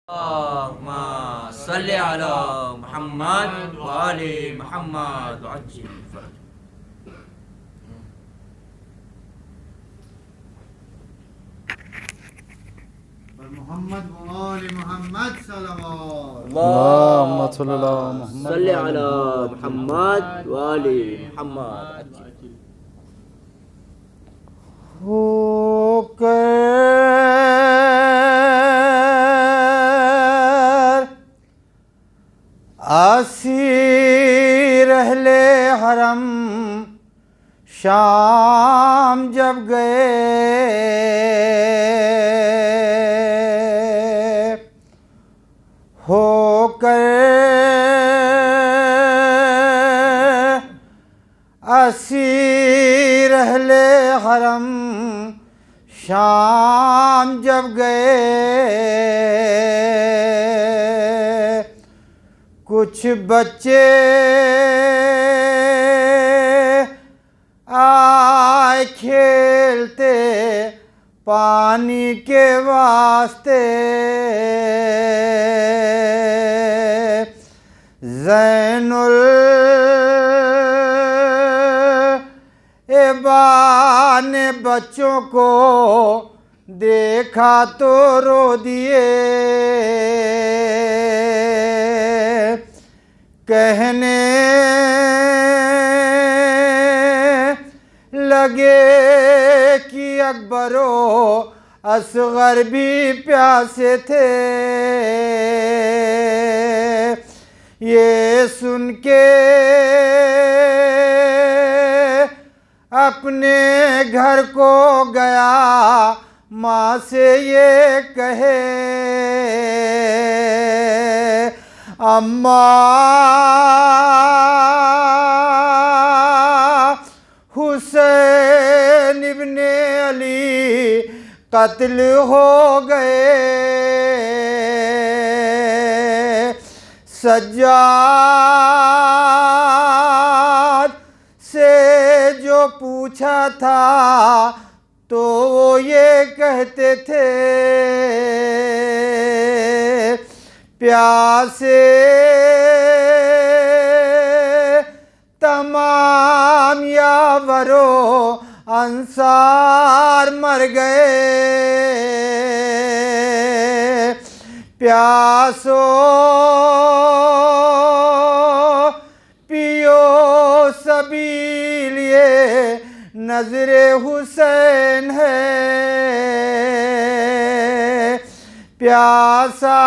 اللهم صل على محمد وآل محمد وعجل فرج. محمد وآل محمد صلوات. اللهم صل على محمد صل على محمد وآل محمد. ہو کر اسیر اہل حرم شام جب گئے، ہو کر اسیر اہل حرم شام جب گئے، کچھ بچے آئے کھیلتے پانی کے واسطے، زین العبا نے بچوں کو دیکھا تو رو دیے، کہنے لگے کہ اکبر و اصغر بھی پیاسے تھے، یہ سن کے اپنے گھر کو گیا، ماں سے یہ کہے اماں حسین ابن علی قتل ہو گئے، سجاد سے جو پوچھا تھا تو وہ یہ کہتے تھے، پیاسے تمام یاور و انصار مر گئے، پیاسو پیو سبیل یہ نظر حسین ہے، پیاسا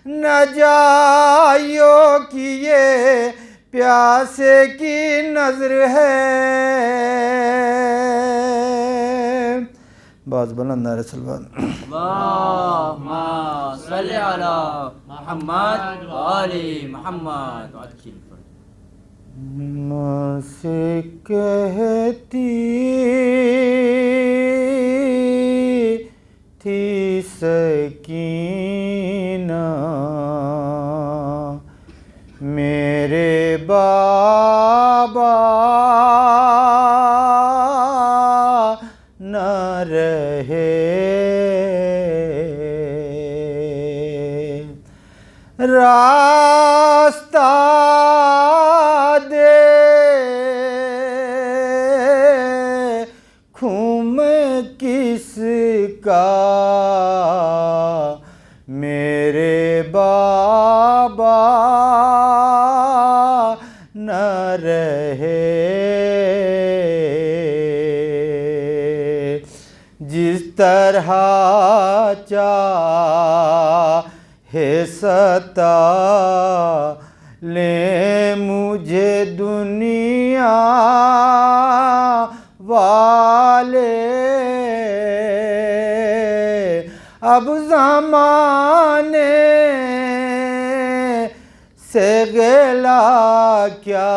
نہ جائیو کی یہ پیاسے کی نظر ہے، باز بلند نعرہ صلوات. اللهم صل على محمد وآل محمد وعجل فرج. ماں سے کہتی تھی سکینہ میرے بابا نہ رہے، راستہ دیکھوں میں کس کا میرے بابا نہ رہے، جس طرح چاہے ستا لے مجھے دنیا والے، اب زمانے سے گلا کیا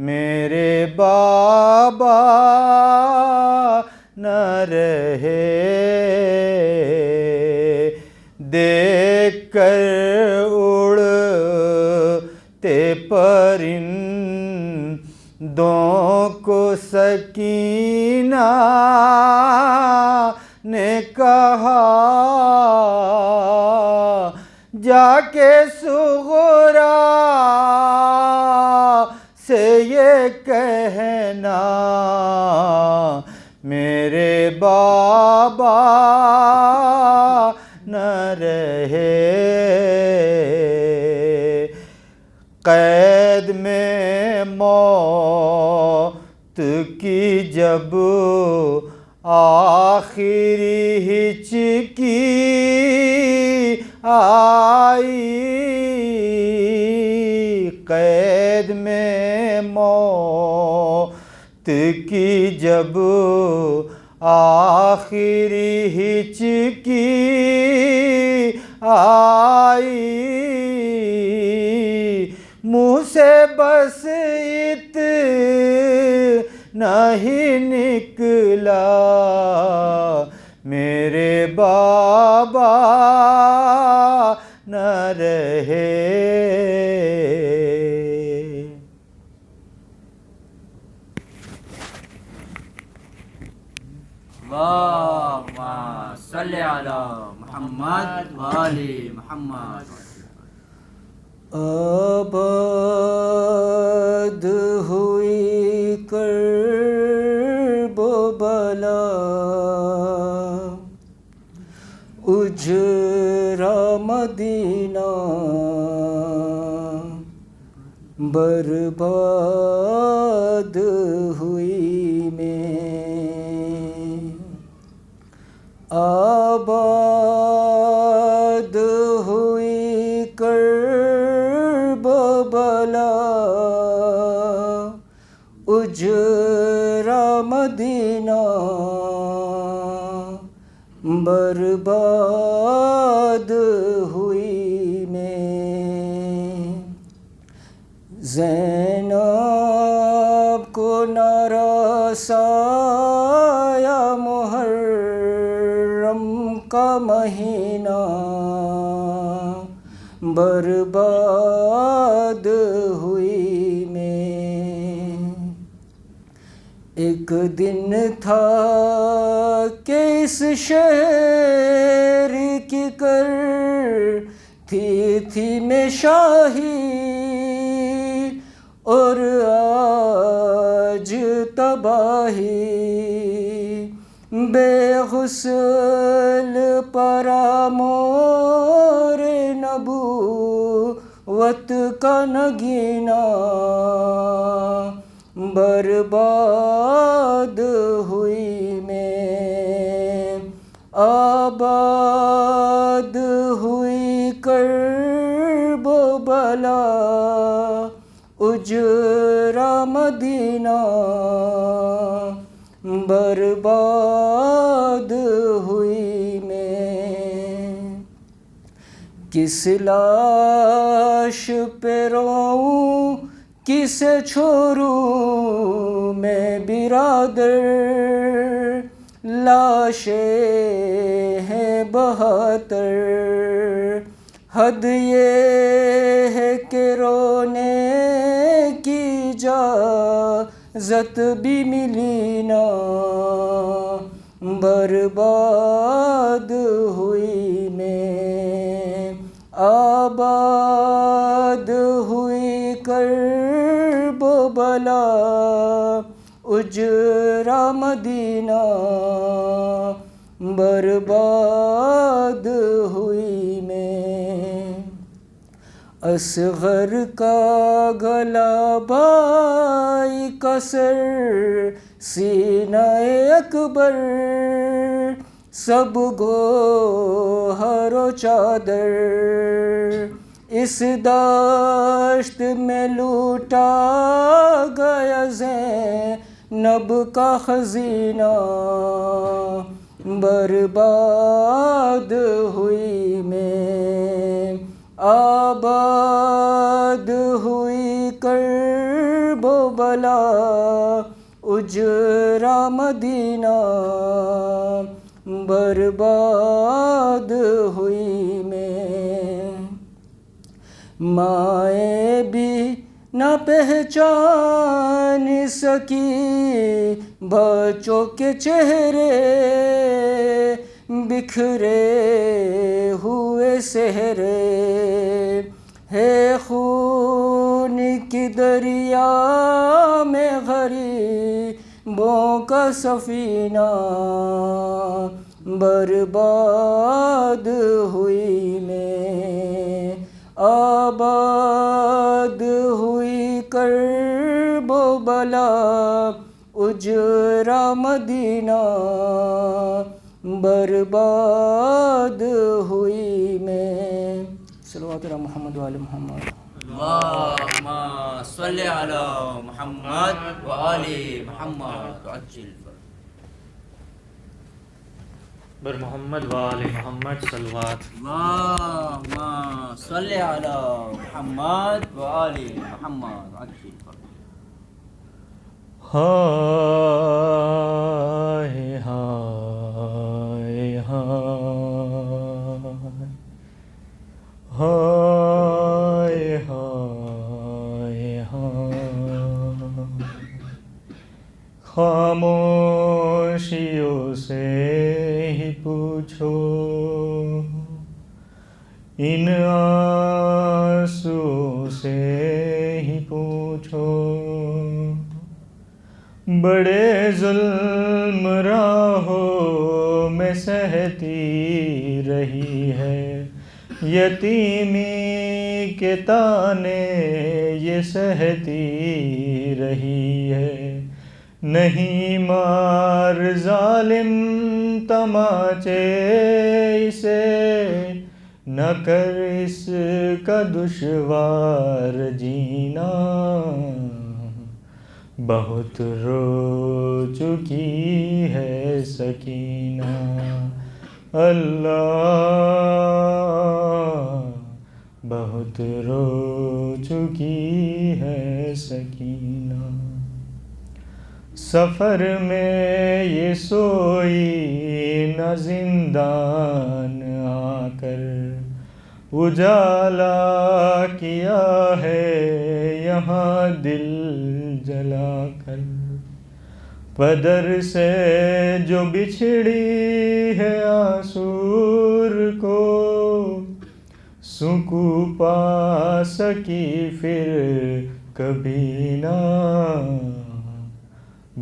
میرے بابا نہ رہے، دیکھ کر اڑتے پرندوں کو سکینہ نے کہا جا کے صغرا سے یہ کہنا میرے بابا نہ رہے، قید میں موت کی جب آخری ہچکی آئی، قید میں موت کی جب آخری ہچکی آئی، منہ سے بس اتنا ہی نکلا میرے بابا نہ رہے۔ اللہم صلی علی محمد و آل محمد۔ آباد ہوئی کرب و بلا، اجرا مدینہ برباد ہوئی میں، آباد ہوئی کرب و بلا، اجرا مدینہ برباد ہوئی میں، زینب کو نہ رسایا محرم کا مہینہ برباد ہوئی میں، ایک دن تھا کہ اس شہر کی کر تھی میں شاہی، اور آج تباہی، بے غسل پرامور نبوت کا نگینہ برباد ہوئی میں، آباد ہوئی کرب و بلا، اجرا مدینہ برباد ہوئی میں، کس لاش پہ روؤں کسے چھوڑوں میں برادر، لاشیں ہیں 72، حد یہ ہے کہ رونے کی اجازت بھی ملی نہ، برباد ہوئی میں، آباد ہوئی کرب و بلا، اجرا مدینہ برباد ہوئی میں، اصغر کا گلا بائی کا سر سینہ اکبر، سب گوہر و چادر، اس دشت میں لوٹا گیا زینب کا خزینہ برباد ہوئی میں، آباد ہوئی کرب و بلا، اجرا مدینہ برباد ہوئی میں، مائیں بھی نہ پہچان سکی بچوں کے چہرے، بکھرے ہوئے صحرے ہے خون کی دریا میں غریبوں کا سفینہ برباد ہوئی میں آباد ہوئی کرب و بلا اجرا مدینہ برباد ہوئی میں صلوات علی محمد وآل محمد اللهم صل على محمد وآل محمد وعجل بر محمد وآل محمد صلوات. اللهم صل على محمد وآل محمد وعجل ہائے ہائے ہائے ہائے ہائے ہائے خاموشیوں سے ہی پوچھو ان آنسوؤں سے ہی پوچھو بڑے ظلم راہوں میں سہتی رہی ہے یتیمی کے تانے یہ سہتی رہی ہے نہیں مار ظالم تماچے اسے نہ کر اس کا دشوار جینا بہت رو چکی ہے سکینہ اللہ بہت رو چکی ہے سکینہ سفر میں یہ سوئی نہ زندان آ کر اجالا کیا ہے یہاں دل جلا کر پدر سے جو بچھڑی ہے آسور کو سکوں پا سکی پھر کبھی نہ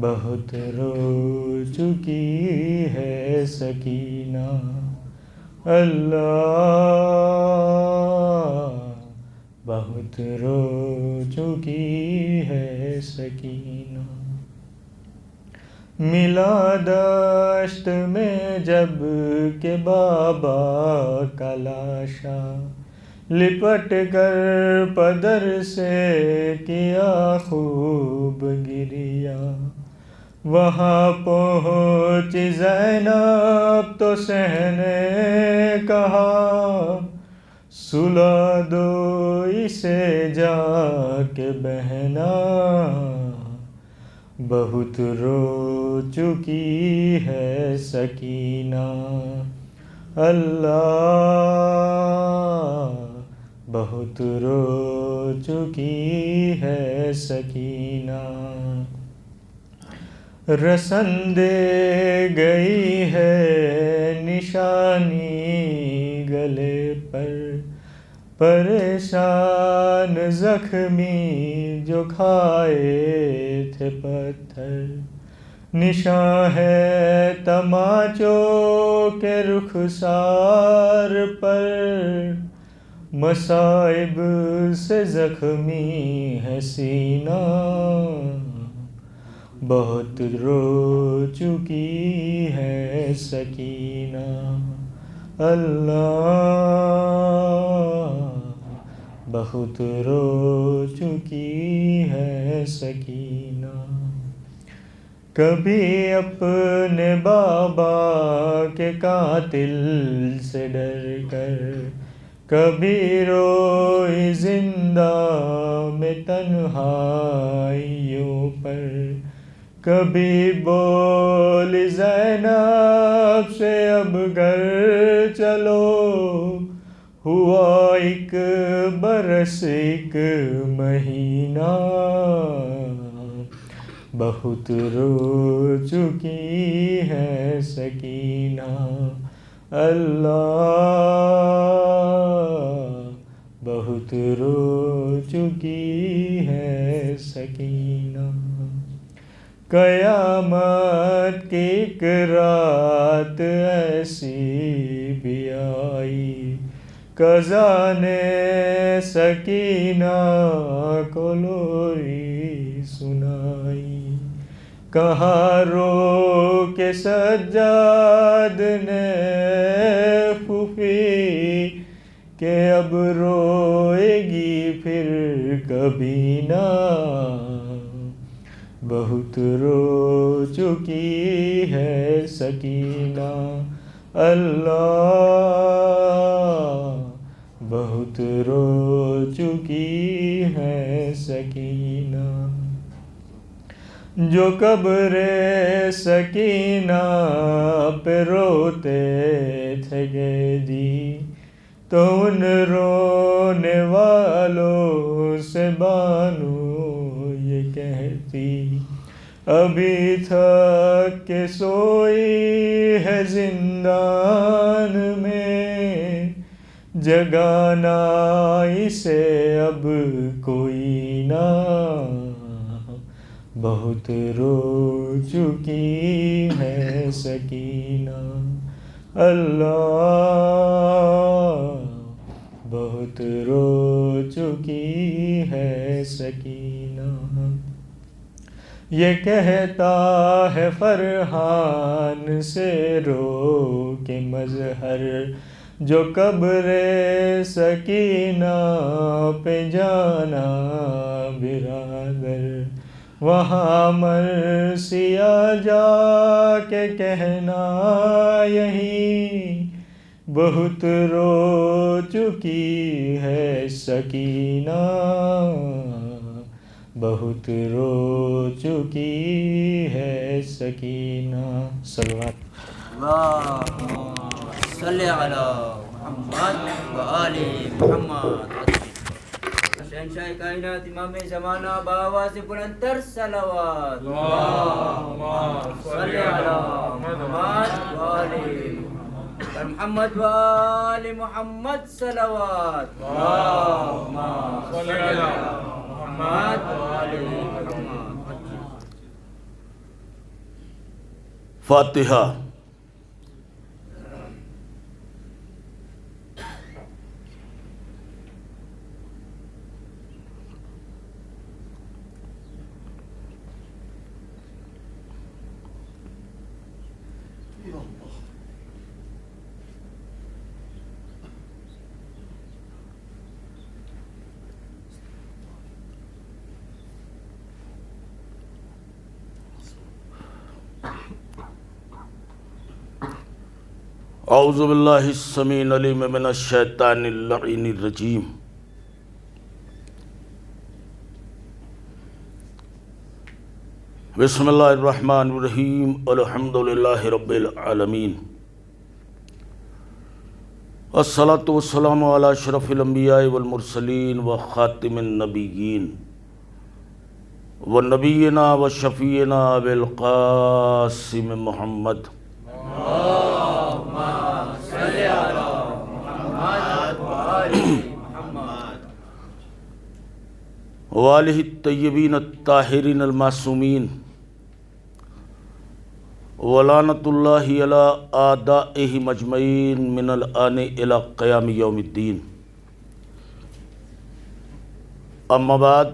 بہت رو چکی ہے سکینہ اللہ بہت رو چکی ہے سکینہ ملا دشت میں جب کہ بابا کا لاشا لپٹ کر پدر سے کیا خوب گریا وہاں پہنچ زینب تو سہنے کہا سلا دو اسے جا کے بہنا بہت رو چکی ہے سکینہ اللہ بہت رو چکی ہے سکینہ رسن دے گئی ہے نشانی گلے پر پریشان زخمی جو کھائے تھے پتھر نشاں ہے تماچوں کے رخسار پر مصائب سے زخمی ہے سینہ بہت رو چکی ہے سکینہ اللہ بہت رو چکی ہے سکینہ کبھی اپنے بابا کے قاتل سے ڈر کر کبھی روئی زندہ میں تنہائیوں پر کبھی بول زینب سے اب گھر چلو ہوا ایک برس ایک مہینہ بہت رو چکی ہے سکینہ اللہ بہت رو چکی ہے سکینہ. قیامت کی ایک رات ایسی بھی آئی قضا نے سکینہ کو لوری سنائی. کہاں رو کے سجاد نے پھوپھی کہ اب روئے گی پھر کبھی نہ. بہت رو چکی ہے سکینہ. اللہ بہت رو چکی ہے سکینہ. جو قبر سکینہ پہ روتے تھے گے جی تو ان رونے والوں سے بانو یہ کہتی ابھی تھک کے سوئی ہے زندان میں جگانا اسے اب کوئی نہ. بہت رو چکی ہے سکینہ. اللہ بہت رو چکی ہے سکینہ. یہ کہتا ہے فرحان سے رو کے مظہر جو قبر سکینہ پہ جانا برادر. وہاں مرثیہ جا کے کہنا یہی بہت رو چکی ہے سکینہ. بہت رو چکی ہے سکینہ. صلوات. اللهم صل على محمد وآل محمد. شہنشاہ کائنات امام زمانہ بآواز بلندتر صلوات. اللهم صل على محمد وآل محمد وآل محمد صلوات. اللهم صل على محمد وآل محمد. فاتحہ. اعوذ باللہ السمیع العلیم من الشیطان اللعین الرجیم. بسم اللہ الرحمن الرحیم. الحمدللہ رب العالمین. الصلاۃ والسلام علی اشرف الانبیاء والمرسلین وخاتم النبیین ونبینا وشفیعنا ابوالقاسم محمد وآلہ الطیبین الطاہرین المعصومین ولعنۃ اللہ علی اعدائہم اجمعین من الآن الی قیام یوم الدین. اما بعد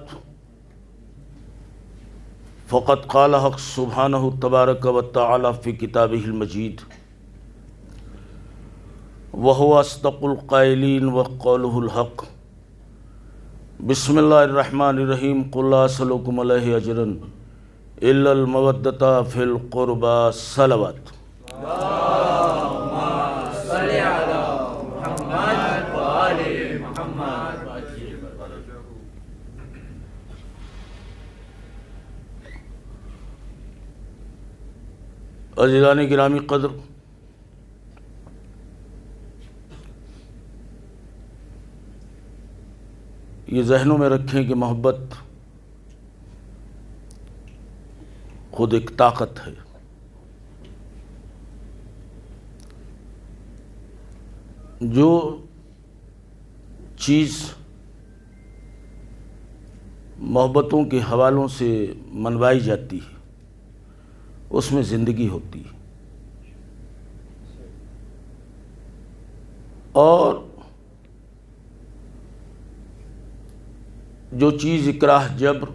فقد قال حق سبحانہ تبارک و تعالی فی کتابہ المجید وہو اصدق القائلین وقولہ الحق. بسم اللہ الرحمن الرحیم. قل لا اسألکم علیہ اجرا الا المودۃ فی القربى. صلوات. صل علی محمد وآل محمد. عزیزان گرامی قدر، یہ ذہنوں میں رکھیں کہ محبت خود ایک طاقت ہے. جو چیز محبتوں کے حوالوں سے منوائی جاتی ہے اس میں زندگی ہوتی ہے، اور جو چیز اکراہ جبر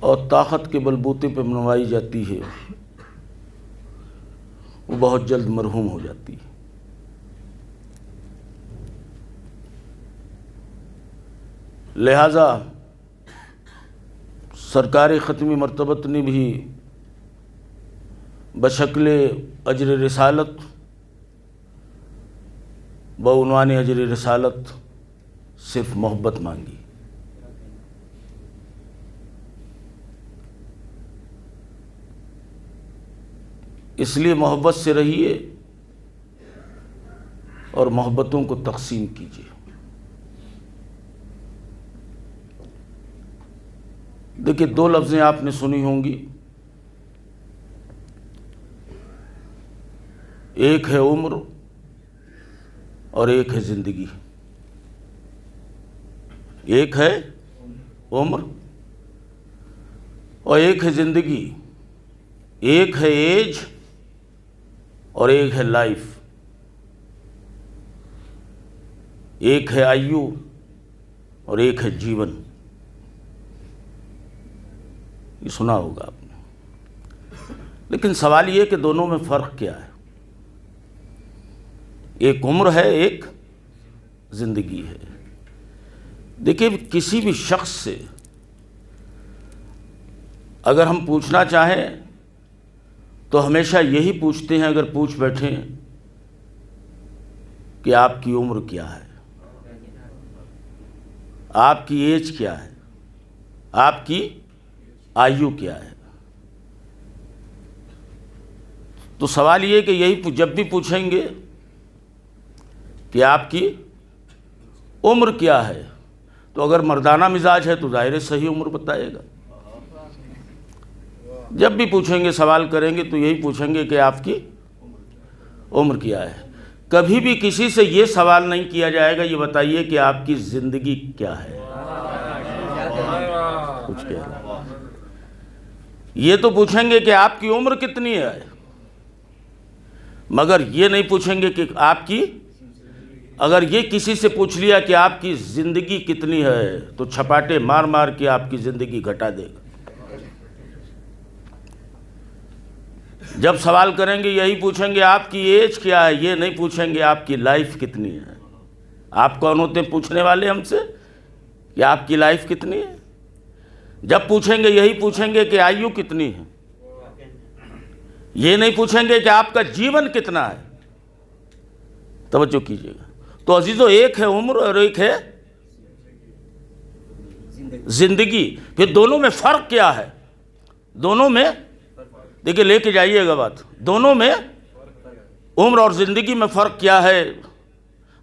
اور طاقت کے بلبوتے پہ منوائی جاتی ہے وہ بہت جلد مرحوم ہو جاتی ہے۔ لہذا سرکار ختمی مرتبت نے بھی بشکل اجر رسالت، بعنوان اجر رسالت صرف محبت مانگی۔ اس لیے محبت سے رہیے اور محبتوں کو تقسیم کیجیے۔ دیکھیے، دو لفظیں آپ نے سنی ہوں گی، ایک ہے عمر اور ایک ہے زندگی۔ ایک ہے عمر اور ایک ہے زندگی، ایک ہے ایج اور ایک ہے لائف، ایک ہے آیو اور ایک ہے جیون۔ یہ سنا ہوگا آپ نے، لیکن سوال یہ کہ دونوں میں فرق کیا ہے؟ ایک عمر ہے، ایک زندگی ہے۔ دیکھیے، کسی بھی شخص سے اگر ہم پوچھنا چاہیں تو ہمیشہ یہی پوچھتے ہیں، اگر پوچھ بیٹھیں کہ آپ کی عمر کیا ہے، آپ کی ایج کیا ہے، آپ کی آیو کیا ہے۔ تو سوال یہ کہ یہی جب بھی پوچھیں گے کہ آپ کی عمر کیا ہے، تو اگر مردانہ مزاج ہے تو ظاہر صحیح عمر بتائے گا۔ جب بھی پوچھیں گے، سوال کریں گے تو یہی پوچھیں گے کہ آپ کی عمر کیا ہے۔ کبھی بھی کسی سے یہ سوال نہیں کیا جائے گا یہ بتائیے کہ آپ کی زندگی کیا ہے۔ کچھ کہہ رہا ہوں، یہ تو پوچھیں گے کہ آپ کی عمر کتنی ہے، مگر یہ نہیں پوچھیں گے کہ آپ کی، اگر یہ کسی سے پوچھ لیا کہ آپ کی زندگی کتنی ہے تو چھپاٹے مار مار کے آپ کی زندگی گھٹا دے گا۔ جب سوال کریں گے یہی پوچھیں گے آپ کی ایج کیا ہے، یہ نہیں پوچھیں گے آپ کی لائف کتنی ہے۔ آپ کون ہوتے ہیں پوچھنے والے ہم سے کہ آپ کی لائف کتنی ہے؟ جب پوچھیں گے یہی پوچھیں گے کہ آیو کتنی ہے، یہ نہیں پوچھیں گے کہ آپ کا جیون کتنا ہے۔ توجہ کیجیے گا۔ تو عزیزو، ایک ہے عمر اور ایک ہے زندگی۔ پھر دونوں میں فرق کیا ہے؟ دونوں میں دیکھیں، لے کے جائیے گا بات، دونوں میں عمر اور زندگی میں فرق کیا ہے،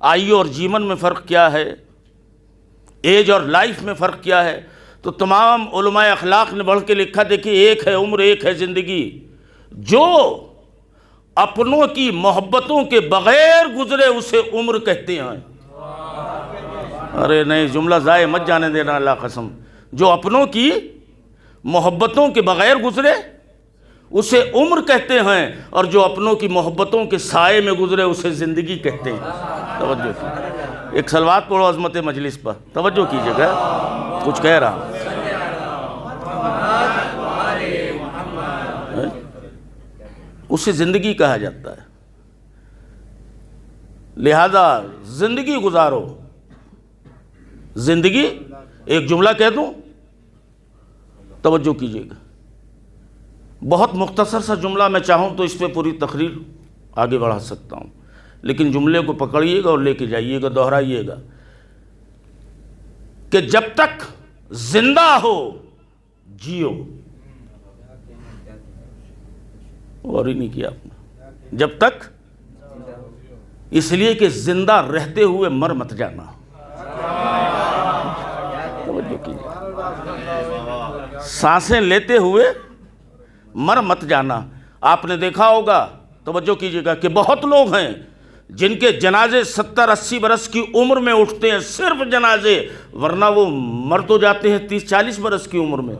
آیو اور جیون میں فرق کیا ہے، ایج اور لائف میں فرق کیا ہے۔ تو تمام علماء اخلاق نے بڑھ کے لکھا، دیکھیے، ایک ہے عمر، ایک ہے زندگی۔ جو اپنوں کی محبتوں کے بغیر گزرے اسے عمر کہتے ہیں۔ ارے نہیں، جملہ ضائع مت جانے دینا، اللہ قسم۔ جو اپنوں کی محبتوں کے بغیر گزرے اسے عمر کہتے ہیں، اور جو اپنوں کی محبتوں کے سائے میں گزرے اسے زندگی کہتے ہیں۔ توجہ کیجیے، ایک صلوات پڑھو عظمت مجلس پر، توجہ کیجیے گا، کچھ کہہ رہا ہوں۔ اسے زندگی کہا جاتا ہے۔ لہذا زندگی گزارو۔ زندگی، ایک جملہ کہہ دوں، توجہ کیجیے گا، بہت مختصر سا جملہ، میں چاہوں تو اس پہ پوری تقریر آگے بڑھا سکتا ہوں، لیکن جملے کو پکڑیے گا اور لے کے جائیے گا، دہرائیے گا کہ جب تک زندہ ہو جیو۔ اور ہی نہیں کیا آپ نے، جب تک، اس لیے کہ زندہ رہتے ہوئے مر مت جانا۔ توجہ کیجیے، سانسیں لیتے ہوئے مر مت جانا۔ آپ نے دیکھا ہوگا توجہ کیجیے گا کہ بہت لوگ ہیں جن کے جنازے 70-80 برس کی عمر میں اٹھتے ہیں، صرف جنازے، ورنہ وہ مر تو جاتے ہیں 30-40 برس کی عمر میں۔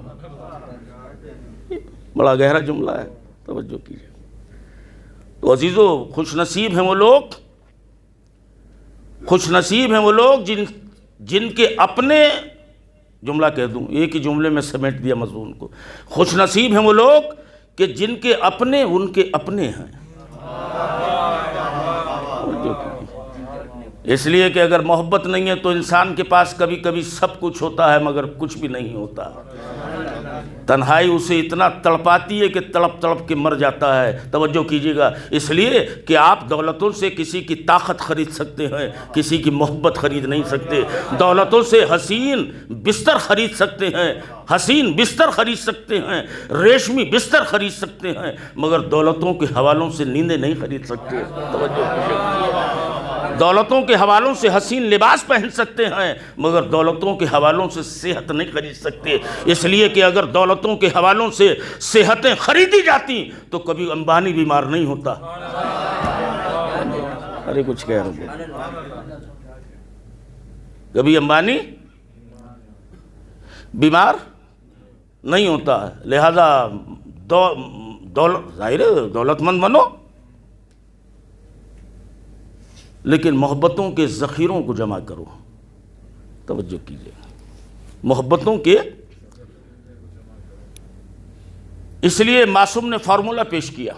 بڑا گہرا جملہ ہے، توجہ کیجیے۔ تو عزیزو، خوش نصیب ہیں وہ لوگ جن کے اپنے، جملہ کہہ دوں، ایک ہی جملے میں سمیٹ دیا مضمون کو، خوش نصیب ہیں وہ لوگ کہ جن کے اپنے ان کے اپنے ہیں۔ اس لیے کہ اگر محبت نہیں ہے تو انسان کے پاس کبھی کبھی سب کچھ ہوتا ہے مگر کچھ بھی نہیں ہوتا۔ تنہائی اسے اتنا تڑپاتی ہے کہ تڑپ تڑپ کے مر جاتا ہے۔ توجہ کیجیے گا، اس لیے کہ آپ دولتوں سے کسی کی طاقت خرید سکتے ہیں، کسی کی محبت خرید نہیں سکتے۔ دولتوں سے حسین بستر خرید سکتے ہیں، ریشمی بستر خرید سکتے ہیں، مگر دولتوں کے حوالوں سے نیندیں نہیں خرید سکتے۔ توجہ کیجیے گا، دولتوں کے حوالوں سے حسین لباس پہن سکتے ہیں، مگر دولتوں کے حوالوں سے صحت نہیں خرید سکتے۔ اس لیے کہ اگر دولتوں کے حوالوں سے صحتیں خریدی جاتی تو کبھی امبانی بیمار نہیں ہوتا۔ ارے کچھ کہہ رہے ہیں، کبھی امبانی بیمار نہیں ہوتا۔ لہذا دولت مند بنو، لیکن محبتوں کے ذخیروں کو جمع کرو۔ توجہ کیجیے، محبتوں کے، اس لیے معصوم نے فارمولہ پیش کیا۔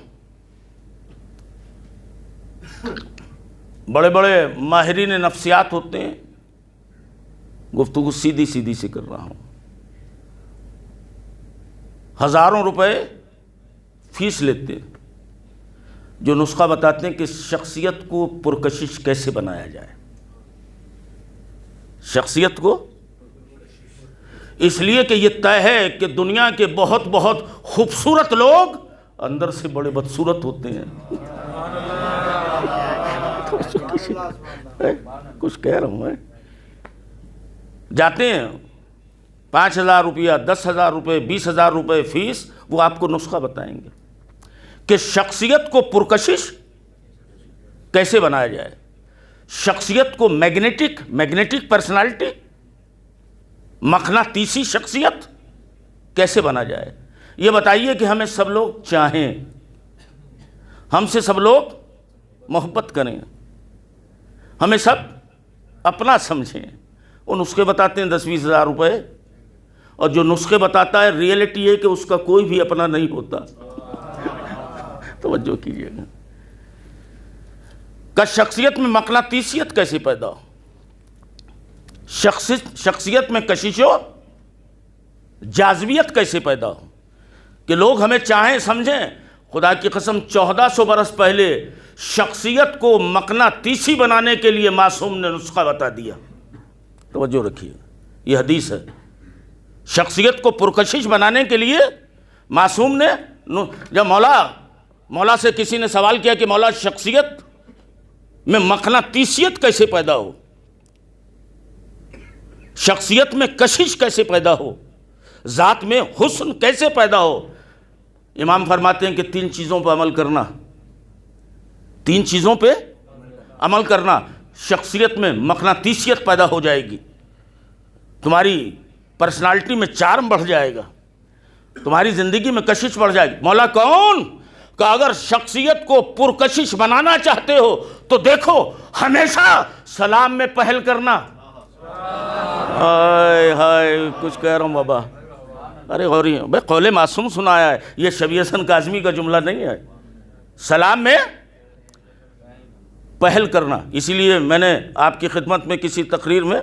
بڑے بڑے ماہرین نفسیات ہوتے ہیں، گفتگو سیدھی سیدھی سے کر رہا ہوں، ہزاروں روپے فیس لیتے ہیں، جو نسخہ بتاتے ہیں کہ شخصیت کو پرکشش کیسے بنایا جائے۔ شخصیت کو، اس لیے کہ یہ طے ہے کہ دنیا کے بہت بہت خوبصورت لوگ اندر سے بڑے بدصورت ہوتے ہیں۔ کچھ کہہ رہا ہوں، جاتے ہیں 5,000 روپیہ، 10,000 روپے، 20,000 روپے فیس، وہ آپ کو نسخہ بتائیں گے کہ شخصیت کو پرکشش کیسے بنایا جائے، شخصیت کو میگنیٹک پرسنالٹی، مقناطیسی شخصیت کیسے بنا جائے۔ یہ بتائیے کہ ہمیں سب لوگ چاہیں، ہم سے سب لوگ محبت کریں، ہمیں سب اپنا سمجھیں۔ وہ نسخے بتاتے ہیں 10-20 ہزار روپے، اور جو نسخے بتاتا ہے ریئلٹی ہے کہ اس کا کوئی بھی اپنا نہیں ہوتا۔ توجہ کیجیے گا کہ شخصیت میں مقناطیسیت کیسے پیدا ہو، شخصیت میں کشش و جاذبیت کیسے پیدا ہو کہ لوگ ہمیں چاہیں سمجھیں۔ خدا کی قسم 1400 برس پہلے شخصیت کو مقناطیسی بنانے کے لیے معصوم نے نسخہ بتا دیا۔ توجہ رکھیے، یہ حدیث ہے۔ شخصیت کو پرکشش بنانے کے لیے معصوم نے، جب مولا سے کسی نے سوال کیا کہ مولا شخصیت میں مقناطیسیت کیسے پیدا ہو، شخصیت میں کشش کیسے پیدا ہو، ذات میں حسن کیسے پیدا ہو، امام فرماتے ہیں کہ 3 چیزوں پہ عمل کرنا، 3 چیزوں پہ عمل کرنا، شخصیت میں مقناطیسیت پیدا ہو جائے گی، تمہاری پرسنالٹی میں چارم بڑھ جائے گا، تمہاری زندگی میں کشش بڑھ جائے گی۔ مولا کون؟ کہ اگر شخصیت کو پرکشش بنانا چاہتے ہو تو دیکھو ہمیشہ سلام میں پہل کرنا۔ ہائے کچھ کہہ رہا ہوں بابا، ارے غوری بھائی، قول معصوم سنایا ہے، یہ شبیہ حسن کاظمی کا جملہ نہیں ہے۔ سلام میں پہل کرنا۔ اسی لیے میں نے آپ کی خدمت میں کسی تقریر میں،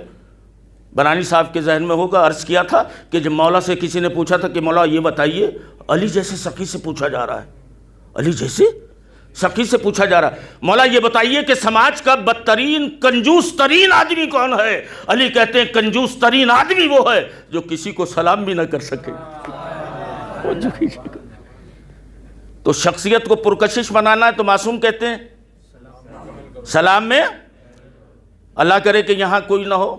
بنانی صاحب کے ذہن میں ہوگا، عرض کیا تھا کہ جب مولا سے کسی نے پوچھا تھا کہ مولا یہ بتائیے، علی جیسے سخی سے پوچھا جا رہا ہے، علی جیسے سخی سے پوچھا جا رہا ہے، مولا یہ بتائیے کہ سماج کا بدترین کنجوس ترین آدمی کون ہے؟ علی کہتے ہیں کنجوس ترین آدمی وہ ہے جو کسی کو سلام بھی نہ کر سکے۔ تو شخصیت کو پرکشش بنانا ہے تو معصوم کہتے ہیں سلام میں، اللہ کرے کہ یہاں کوئی نہ ہو،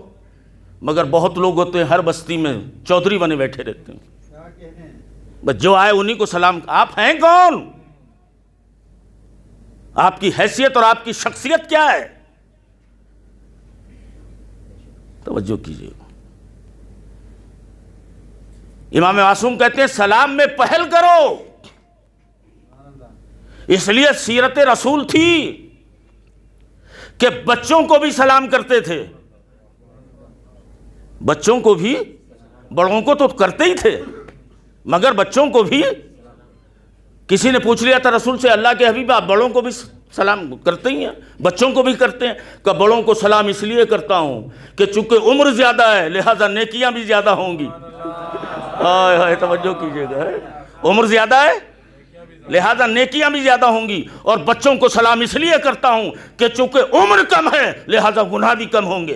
مگر بہت لوگ ہوتے ہیں ہر بستی میں چودھری بنے بیٹھے رہتے ہیں، بس جو آئے انہی کو سلام۔ آپ ہیں کون؟ آپ کی حیثیت اور آپ کی شخصیت کیا ہے؟ توجہ کیجیے. امام معصوم کہتے ہیں سلام میں پہل کرو. اس لیے سیرت رسول تھی کہ بچوں کو بھی سلام کرتے تھے. بچوں کو بھی، بڑوں کو تو کرتے ہی تھے مگر بچوں کو بھی. کسی نے پوچھ لیا تھا رسول سے، اللہ کے حبیب آپ بڑوں کو بھی سلام کرتے ہی ہیں؟ بچوں کو بھی کرتے ہیں. کہ بڑوں کو سلام اس لیے کرتا ہوں کہ چونکہ عمر زیادہ ہے لہذا نیکیاں بھی زیادہ ہوں گی. ہائے ہائے توجہ کیجیے گا. عمر زیادہ ہے لہذا نیکیاں بھی زیادہ ہوں گی. اور بچوں کو سلام اس لیے کرتا ہوں کہ چونکہ عمر کم ہے لہذا گناہ بھی کم ہوں گے.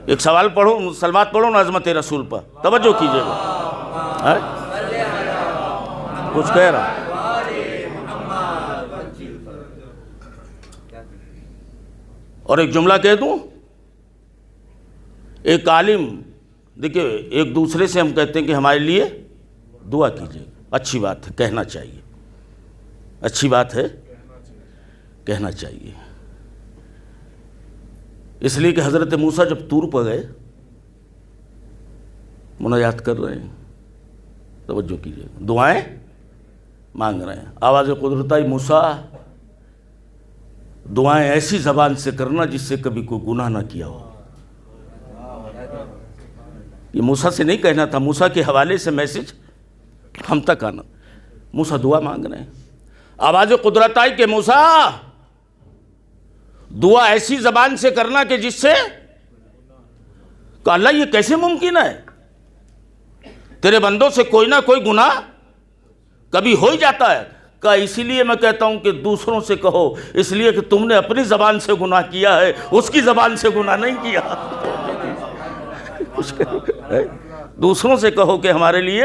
ایک سوال پڑھو، سلوات پڑھو نا عظمت رسول پر، توجہ کیجیے گا. کچھ کہہ رہا ہوں. اور ایک جملہ کہہ دوں. ایک عالم، دیکھیں ایک دوسرے سے ہم کہتے ہیں کہ ہمارے لیے دعا کیجیے. اچھی بات ہے، کہنا چاہیے. اچھی بات ہے، کہنا چاہیے. اس لیے کہ حضرت موسیٰ جب طور پر گئے مناجات کر رہے ہیں، توجہ کیجیے، دعائیں مانگ رہے ہیں. آواز قدرت آئی موسیٰ دعائیں ایسی زبان سے کرنا جس سے کبھی کوئی گناہ نہ کیا ہو. یہ موسیٰ سے نہیں کہنا تھا، موسیٰ کے حوالے سے میسج ہم تک آنا. موسیٰ دعا مانگ رہے ہیں. آواز قدرت آئی کہ موسیٰ دعا ایسی زبان سے کرنا کہ جس سے، کہ اللہ یہ کیسے ممکن ہے؟ تیرے بندوں سے کوئی نہ کوئی گناہ کبھی ہو ہی جاتا ہے. کہ اسی لیے میں کہتا ہوں کہ دوسروں سے کہو، اس لیے کہ تم نے اپنی زبان سے گناہ کیا ہے، اس کی زبان سے گناہ نہیں کیا. دوسروں سے کہو کہ ہمارے لیے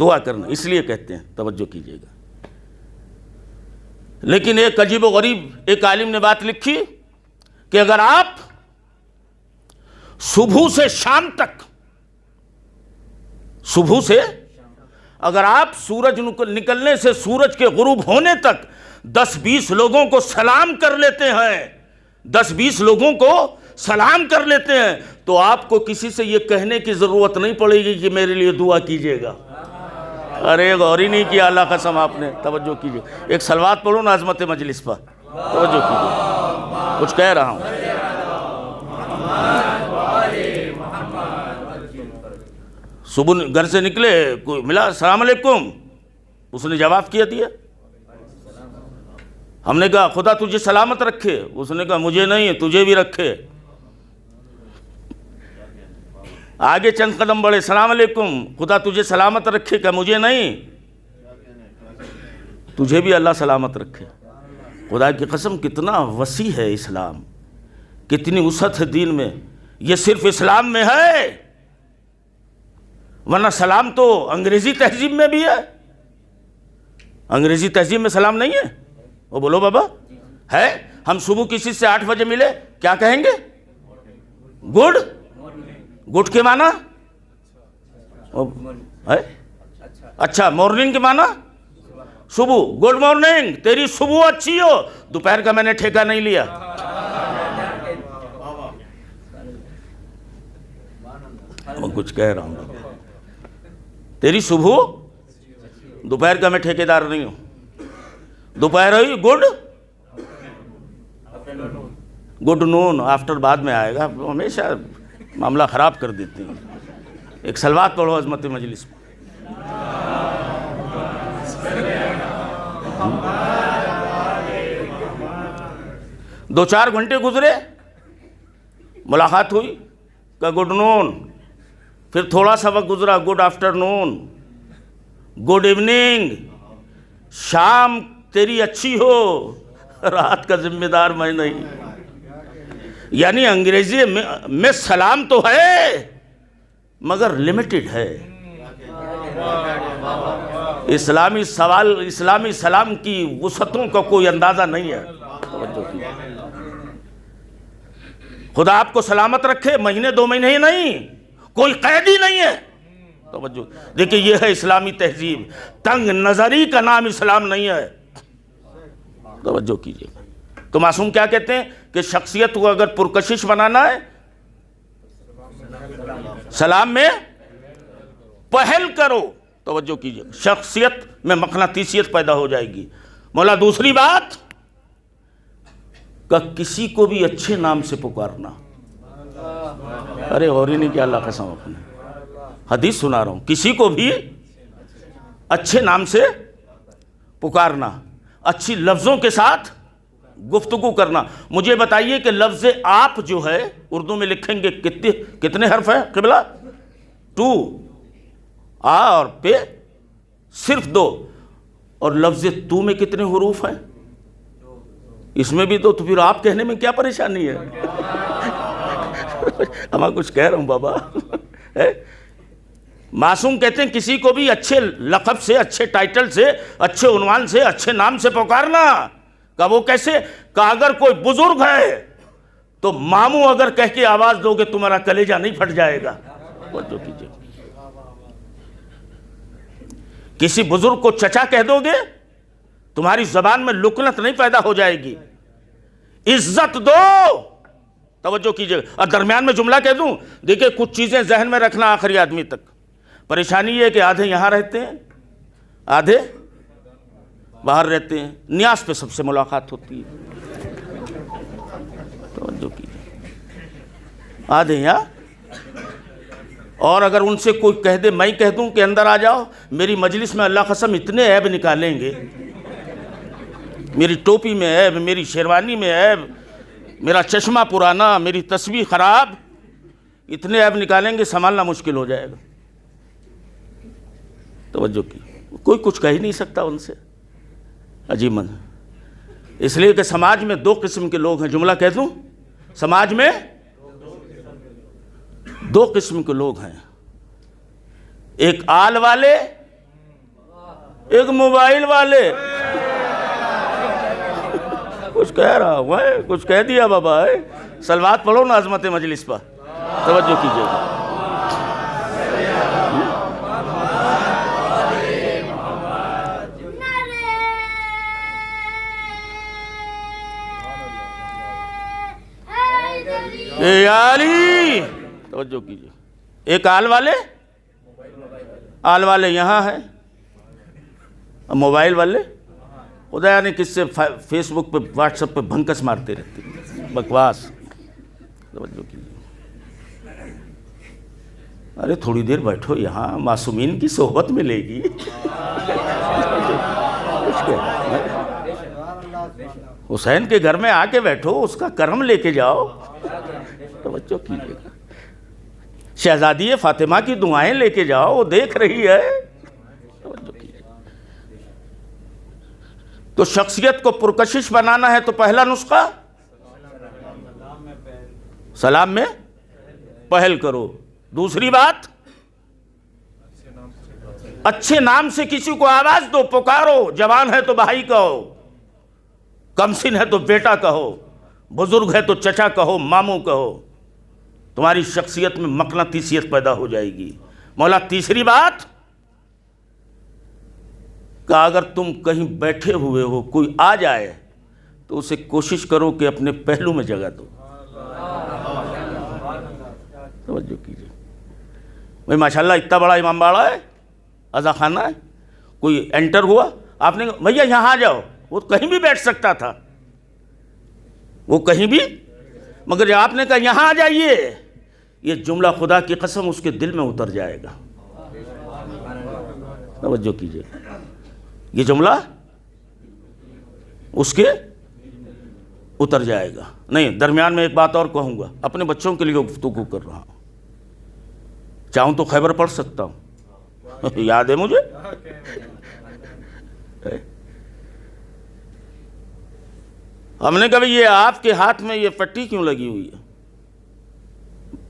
دعا کرنا، اس لیے کہتے ہیں. توجہ کیجیے گا. لیکن ایک عجیب و غریب ایک عالم نے بات لکھی کہ اگر آپ صبح سے شام تک، صبح سے اگر آپ سورج نکلنے سے سورج کے غروب ہونے تک 10-20 لوگوں کو سلام کر لیتے ہیں، 10-20 لوگوں کو سلام کر لیتے ہیں، تو آپ کو کسی سے یہ کہنے کی ضرورت نہیں پڑے گی کہ میرے لیے دعا کیجیے گا. ارے غور ہی نہیں کیا اللہ قسم آپ نے. توجہ کیجیے. ایک سلوات پڑھو نا عظمت مجلس پر، توجہ کیجیے. کچھ کہہ رہا ہوں. صبح گھر سے نکلے، کوئی ملا السلام علیکم، اس نے جواب کیا دیا. ہم نے کہا خدا تجھے سلامت رکھے، اس نے کہا مجھے نہیں تجھے بھی رکھے. آگے چند قدم بڑھے، السلام علیکم، خدا تجھے سلامت رکھے، کہ مجھے نہیں تجھے بھی اللہ سلامت رکھے. خدا کی قسم کتنا وسیع ہے اسلام، کتنی وسعت ہے دین میں. یہ صرف اسلام میں ہے، ورنہ سلام تو انگریزی تہذیب میں بھی ہے. انگریزی تہذیب میں سلام نہیں ہے؟ وہ بولو بابا ہے. ہم صبح کسی سے 8 بجے ملے کیا کہیں گے؟ گڈ. گڈ کے معنی اچھا، مارننگ کے معنی صبح. گڈ مارننگ، تیری صبح اچھی ہو. دوپہر کا میں نے ٹھیکہ نہیں لیا. کچھ کہہ رہا ہوں. تیری صبح، دوپہر کا میں ٹھیکیدار نہیں ہوں. دوپہر ہوئی گڈ، گڈ نون، آفٹر بعد میں آئے گا. ہمیشہ معاملہ خراب کر دیتے ہیں. ایک سلوات پڑھو عظمت مجلس میں. 2-4 گھنٹے گزرے، ملاقات ہوئی، کہ گڈ نون. پھر تھوڑا سا وقت گزرا، گڈ آفٹر نون، گڈ ایوننگ. شام تیری اچھی ہو، رات کا ذمہ دار میں نہیں. یعنی انگریزی میں سلام تو ہے مگر لمیٹڈ ہے. اسلامی سلام کی وسعتوں کا کوئی اندازہ نہیں ہے. خدا آپ کو سلامت رکھے، مہینے 2 مہینے ہی نہیں، کوئی قید ہی نہیں ہے. توجہ دیکھیں، یہ ہے اسلامی تہذیب. تنگ نظری کا نام اسلام نہیں ہے. توجہ کیجیے. تو معصوم کیا کہتے ہیں کہ شخصیت کو اگر پرکشش بنانا ہے سلام میں پہل کرو. توجہ کیجیے, شخصیت میں مقناطیسیت پیدا ہو جائے گی. مولا دوسری بات کہ کسی کو بھی اچھے نام سے پکارنا. ارے اور ہی نہیں کیا اللہ قسم اپنے حدیث سنا رہا ہوں. کسی کو بھی اچھے نام سے پکارنا, اچھی لفظوں کے ساتھ گفتگو کرنا. مجھے بتائیے کہ لفظ آپ جو ہے اردو میں لکھیں گے کتنے حرف ہیں قبلہ؟ 2. آ اور پہ صرف 2. اور لفظ تو میں کتنے حروف ہیں؟ اس میں بھی تو پھر آپ کہنے میں کیا پریشانی ہے؟ میں کچھ کہہ رہا ہوں بابا. معصوم کہتے ہیں کسی کو بھی اچھے لقب سے, اچھے ٹائٹل سے, اچھے عنوان سے, اچھے نام سے پکارنا. کہ وہ کیسے؟ کہ اگر کوئی بزرگ ہے تو ماموں اگر کہہ کے آواز دو گے تمہارا کلیجہ نہیں پھٹ جائے گا. توجہ کیجیے. کسی بزرگ کو چچا کہہ دو گے تمہاری زبان میں لکنت نہیں پیدا ہو جائے گی. عزت دو. توجہ کیجیے. اور درمیان میں جملہ کہہ دوں, دیکھیں کچھ چیزیں ذہن میں رکھنا آخری آدمی تک. پریشانی یہ ہے کہ آدھے یہاں رہتے ہیں, آدھے باہر رہتے ہیں. نیاز پہ سب سے ملاقات ہوتی ہے. توجہ کیجیے. آدھے یہاں, اور اگر ان سے کوئی کہہ دے, میں کہہ دوں کہ اندر آ جاؤ, میری مجلس میں اللہ قسم اتنے عیب نکالیں گے. میری ٹوپی میں عیب, میری شیروانی میں عیب, میرا چشمہ پرانا, میری تسبیح خراب, اتنے عیب نکالیں گے سنبھالنا مشکل ہو جائے گا. توجہ کی. کوئی کچھ کہہ ہی نہیں سکتا ان سے. عجیب من. اس لیے کہ سماج میں 2 قسم کے لوگ ہیں. جملہ کہہ دوں, سماج میں 2 قسم کے لوگ ہیں. ایک آل والے, ایک موبائل والے. کچھ کہہ رہا ہوں, کچھ کہہ دیا بابا. صلوات پڑھو نا عظمت مجلس پر. توجہ کیجیے گا. اے علی. توجہ کیجیے. ایک آل والے, آل والے یہاں ہیں, موبائل والے خدا نے کس سے فیس بک پہ واٹس ایپ پہ بھنکس مارتے رہتے ہیں, بکواس. توجہ کیجیے. ارے تھوڑی دیر بیٹھو یہاں, معصومین کی صحبت ملے گی. حسین کے گھر میں آ کے بیٹھو, اس کا کرم لے کے جاؤ. توجہ کیجیے گا. شہزادی فاطمہ کی دعائیں لے کے جاؤ, وہ دیکھ رہی ہے. توجہ کیجیے. تو شخصیت کو پرکشش بنانا ہے تو پہلا نسخہ سلام میں پہل کرو. دوسری بات, اچھے نام سے کسی کو آواز دو, پکارو. جوان ہے تو بھائی کہو, کمسن ہے تو بیٹا کہو, بزرگ ہے تو چچا کہو, ماموں کہو. تمہاری شخصیت میں مقناطیسیت پیدا ہو جائے گی. مولا تیسری بات کہ اگر تم کہیں بیٹھے ہوئے ہو, کوئی آ جائے تو اسے کوشش کرو کہ اپنے پہلو میں جگہ دو. توجہ کیجیے. بھائی ماشاءاللہ اتنا بڑا امام باڑہ ہے, عزا خانہ ہے, کوئی انٹر ہوا, آپ نے کہا بھیا یہاں آ جاؤ. وہ کہیں بھی بیٹھ سکتا تھا, وہ کہیں بھی, مگر جب آپ نے کہا یہاں آ جائیے, یہ جملہ خدا کی قسم اس کے دل میں اتر جائے گا. توجہ کیجیے. یہ جملہ اس کے اتر جائے گا. نہیں, درمیان میں ایک بات اور کہوں گا, اپنے بچوں کے لیے گفتگو کر رہا ہوں. چاہوں تو خیبر پڑھ سکتا ہوں, یاد ہے مجھے. ہم نے کہا یہ آپ کے ہاتھ میں یہ پٹی کیوں لگی ہوئی ہے؟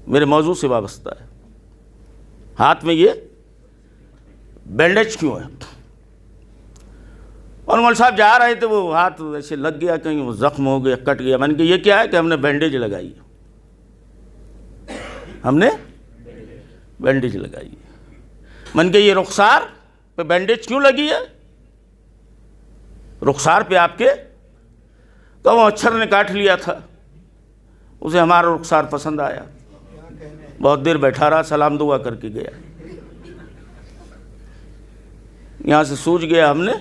میرے موضوع سے وابستہ ہے. ہاتھ میں یہ بینڈیج کیوں ہے؟ اور مول صاحب جا رہے تھے, وہ ہاتھ ایسے لگ گیا, کہیں وہ زخم ہو گیا, کٹ گیا. میں نے کہا یہ کیا ہے؟ کہ ہم نے بینڈیج لگائی ہے. ہم نے بینڈیج لگائی ہے. میں نے کہا یہ رخسار پہ بینڈیج کیوں لگی ہے؟ رخسار پہ آپ کے کہ وہ مچھر نے کاٹ لیا تھا، اسے ہمارا رخسار پسند آیا، بہت دیر بیٹھا رہا، سلام دعا کر کے گیا، یہاں سے سوج گیا، ہم نے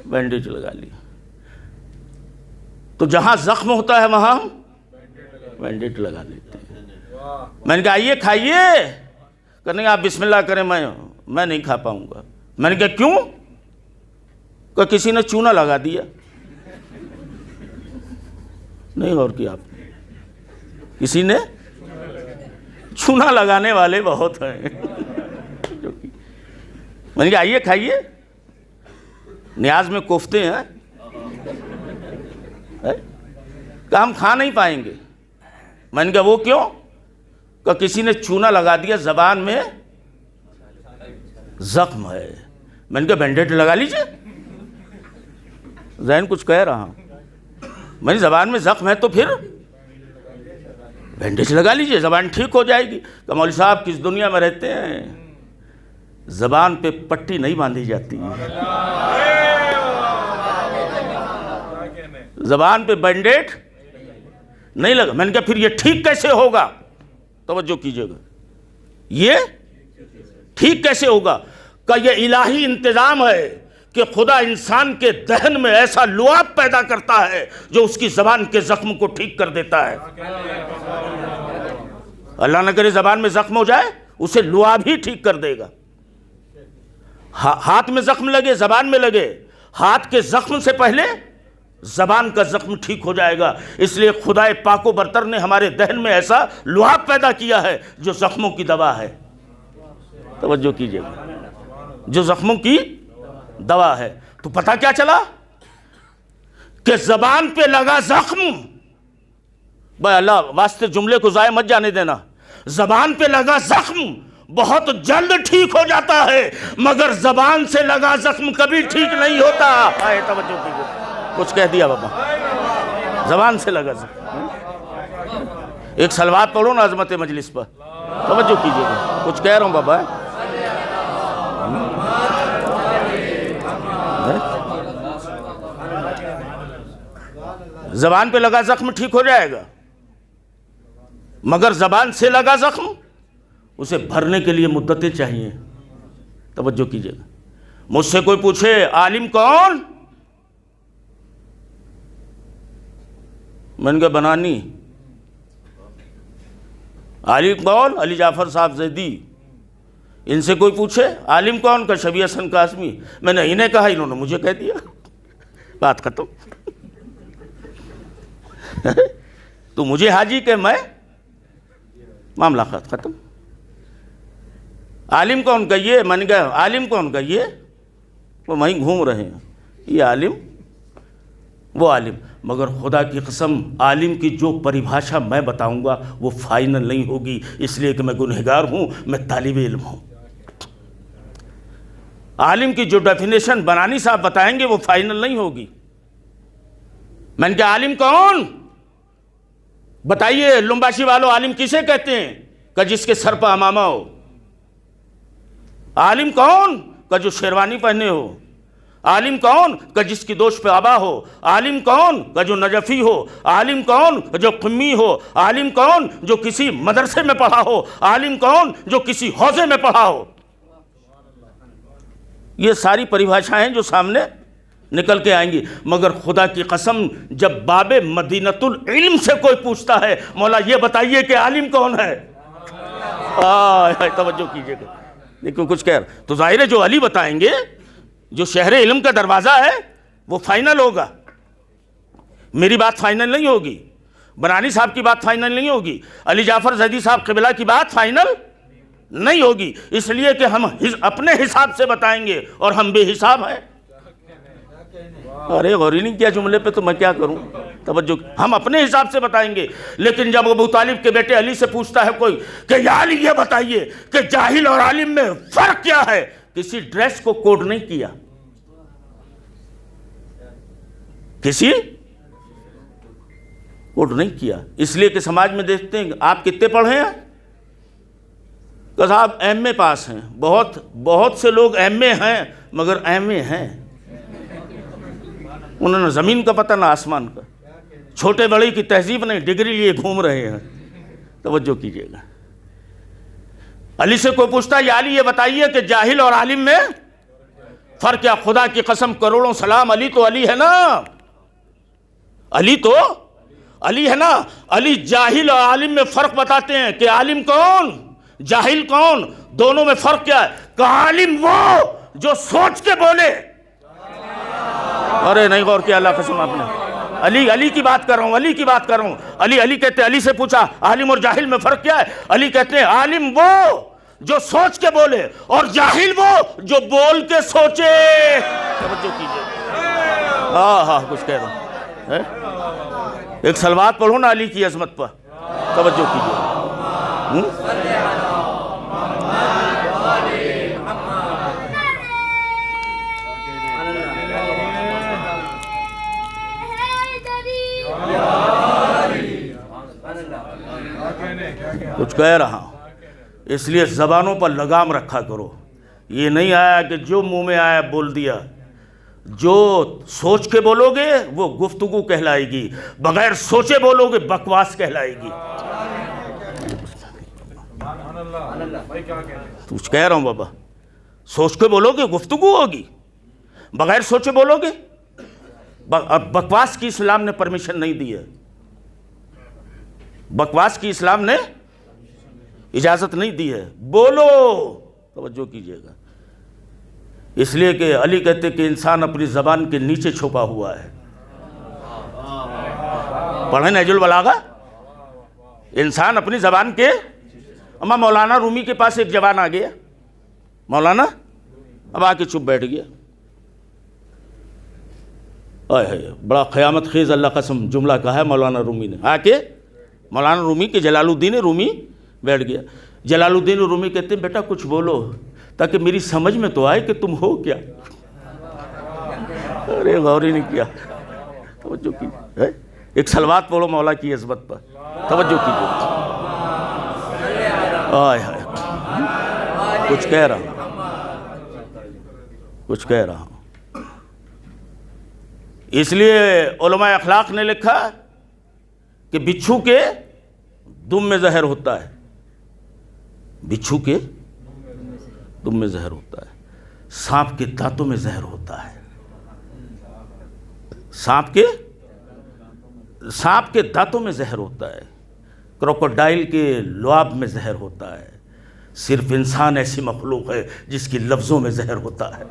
بینڈیج لگا لیا۔ تو جہاں زخم ہوتا ہے وہاں ہم بینڈیج لگا لیتے ہیں۔ میں نے کہا آئیے کھائیے، کرنے آپ بسم اللہ کریں، میں نہیں کھا پاؤں گا۔ میں نے کہا کیوں؟ کہ کسی نے چونا لگا دیا۔ نہیں غور کیا آپ نے؟ کسی نے چونا لگانے والے بہت ہیں۔ میں نے کہا آئیے کھائیے، نیاز میں کوفتے ہیں کہ ہم کھا نہیں پائیں گے۔ میں نے کہا وہ کیوں؟ کہ کسی نے چونا لگا دیا، زبان میں زخم ہے۔ میں نے کہا بینڈیج لگا لیجئے، ذہن کچھ کہہ رہا ہوں۔ میں نے زبان میں زخم ہے تو پھر بینڈیج لگا لیجئے، زبان ٹھیک ہو جائے گی۔ کہ مولوی صاحب کس دنیا میں رہتے ہیں، زبان پہ پٹی نہیں باندھی جاتی، زبان پہ بینڈیج نہیں لگا۔ میں نے کہا پھر یہ ٹھیک کیسے ہوگا؟ توجہ کیجئے گا، یہ ٹھیک کیسے ہوگا؟ کہ یہ الہی انتظام ہے کہ خدا انسان کے ذہن میں ایسا لعاب پیدا کرتا ہے جو اس کی زبان کے زخم کو ٹھیک کر دیتا ہے۔ اللہ نہ کرے زبان میں زخم ہو جائے، اسے لعاب ہی ٹھیک کر دے گا۔ ہاتھ میں زخم لگے، زبان میں لگے، ہاتھ کے زخم سے پہلے زبان کا زخم ٹھیک ہو جائے گا۔ اس لیے خدا پاک و برتر نے ہمارے ذہن میں ایسا لعاب پیدا کیا ہے جو زخموں کی دوا ہے۔ توجہ کیجئے گا، جو زخموں کی دوا ہے۔ تو پتہ کیا چلا کہ زبان پہ لگا زخم، بھائی اللہ واسطے جملے کو ضائع مت جانے دینا، زبان پہ لگا زخم بہت جلد ٹھیک ہو جاتا ہے، مگر زبان سے لگا زخم کبھی ٹھیک نہیں ہوتا۔ آئے توجہ کیجئے، کچھ کہہ دیا بابا، زبان سے لگا زخم۔ ایک صلوات پڑھو نا عظمت مجلس پر، توجہ کیجئے گا، کچھ کہہ رہا ہوں بابا۔ زبان پہ لگا زخم ٹھیک ہو جائے گا، مگر زبان سے لگا زخم اسے بھرنے کے لیے مدتیں چاہیے۔ توجہ کیجئے گا، مجھ سے کوئی پوچھے عالم کون؟ میں نے کہا بنانی۔ عالم کون؟ علی جعفر صاحب زیدی۔ ان سے کوئی پوچھے عالم کون؟ کا شبیہ حسن قاسمی۔ میں نے انہیں کہا، انہوں نے مجھے کہہ دیا، بات ختم۔ تو مجھے حاجی کہ میں، معاملہ ختم۔ عالم کون کہیے؟ میں نے کہا عالم کون کہیے؟ وہ وہیں گھوم رہے ہیں، یہ عالم وہ عالم۔ مگر خدا کی قسم عالم کی جو پریبھاشا میں بتاؤں گا وہ فائنل نہیں ہوگی، اس لیے کہ میں گنہگار ہوں، میں طالب علم ہوں۔ عالم کی جو ڈیفینیشن بنانی صاحب بتائیں گے وہ فائنل نہیں ہوگی۔ میں نے کہا عالم کون؟ بتائیے لمباشی والوں، عالم کسے کہتے ہیں؟ کہ جس کے سر پہ امامہ ہو۔ عالم کون؟ کہ جو شیروانی پہنے ہو۔ عالم کون؟ کہ جس کی دوش پہ آبا ہو۔ عالم کون؟ کہ جو نجفی ہو۔ عالم کون؟ کہ جو قمی ہو۔ عالم کون؟ جو کسی مدرسے میں پڑھا ہو۔ عالم کون؟ جو کسی حوزے میں پڑھا ہو۔ یہ ساری پریبھاشائیں جو سامنے نکل کے آئیں گی، مگر خدا کی قسم جب باب مدینۃ العلم سے کوئی پوچھتا ہے مولا یہ بتائیے کہ عالم کون ہے، توجہ کیجئے گا، لیکن کچھ کہہ رہا تو ظاہر ہے جو علی بتائیں گے، جو شہر علم کا دروازہ ہے وہ فائنل ہوگا۔ میری بات فائنل نہیں ہوگی، بنانی صاحب کی بات فائنل نہیں ہوگی، علی جعفر زیدی صاحب قبلہ کی بات فائنل نہیں ہوگی، اس لیے کہ ہم اپنے حساب سے بتائیں گے اور ہم بے حساب ہیں۔ ارے غوری نہیں کیا جملے پہ تو میں کیا کروں، توجہ، ہم اپنے حساب سے بتائیں گے۔ لیکن جب ابو طالب کے بیٹے علی سے پوچھتا ہے کوئی کہ یا علی یہ بتائیے کہ جاہل اور عالم میں فرق کیا ہے، کسی ڈریس کو کوڈ نہیں کیا، کسی کوڈ نہیں کیا، اس لیے کہ سماج میں دیکھتے ہیں آپ کتنے پڑھے ہیں، کہ صاحب ایم اے پاس ہیں، بہت سے لوگ ایم اے ہیں مگر ایم اے ہیں، انہوں نے زمین کا پتہ نہ آسمان کا۔ چھوٹے بڑے کی تہذیب نہیں، ڈگری لیے گھوم رہے ہیں. توجہ کیجیے گا. علی سے کوئی پوچھتا ہے یا علی یہ بتائیے کہ جاہل اور عالم میں فرق کیا؟ خدا کی قسم کروڑوں سلام، علی تو علی ہے نا، علی تو علی ہے نا. علی جاہل اور عالم میں فرق بتاتے ہیں کہ عالم کون، جاہل کون، دونوں میں فرق کیا ہے. کہ عالم وہ جو سوچ کے بولے. ارے نہیں غور کیا اللہ قسم آپ نے. علی کی بات کر رہا ہوں، علی کی بات کر رہا ہوں. علی کہتے ہیں، علی سے پوچھا عالم اور جاہل میں فرق کیا ہے؟ علی کہتے ہیں عالم وہ جو سوچ کے بولے اور جاہل وہ جو بول کے سوچے. توجہ کیجئے. ہاں کچھ کہہ رہا ہوں. ایک صلوات پڑھو نا علی کی عظمت پر. توجہ کیجئے. کچھ کہہ رہا ہوں، اس لیے زبانوں پر لگام رکھا کرو. یہ نہیں آیا کہ جو منہ میں آیا بول دیا. جو سوچ کے بولو گے وہ گفتگو کہلائے گی، بغیر سوچے بولو گے بکواس کہلائے گی. کچھ کہہ رہا ہوں بابا، سوچ کے بولو گے گفتگو ہوگی، بغیر سوچے بولو گے بکواس کی اسلام نے پرمیشن نہیں دی ہے. بکواس کی اسلام نے اجازت نہیں دی ہے. بولو. توجہ کیجئے گا. اس لیے کہ علی کہتے کہ انسان اپنی زبان کے نیچے چھپا ہوا ہے. پڑھیں نہج البلاغہ. انسان اپنی زبان کے. اما مولانا رومی کے پاس ایک جوان آ گیا. مولانا اب آ کے چپ بیٹھ گیا. بڑا قیامت خیز اللہ قسم جملہ کہا ہے مولانا رومی نے. آ کے مولانا رومی کے جلال الدین رومی بیٹھ گیا. جلال الدین رومی کہتے ہیں بیٹا کچھ بولو تاکہ میری سمجھ میں تو آئے کہ تم ہو کیا. ارے غور ہی نہیں کیا. توجہ کیجیے. ایک صلوات پڑھو مولا کی عظمت پر. توجہ کیجیے. کچھ کہہ رہا ہوں. اس لیے علماء اخلاق نے لکھا کہ بچھو کے دم میں زہر ہوتا ہے. بچھو کے دم میں زہر ہوتا ہے. سانپ کے دانتوں میں زہر ہوتا ہے. سانپ کے دانتوں میں زہر ہوتا ہے. کروکوڈائل کے لعاب میں زہر ہوتا ہے. صرف انسان ایسی مخلوق ہے جس کی لفظوں میں زہر ہوتا ہے.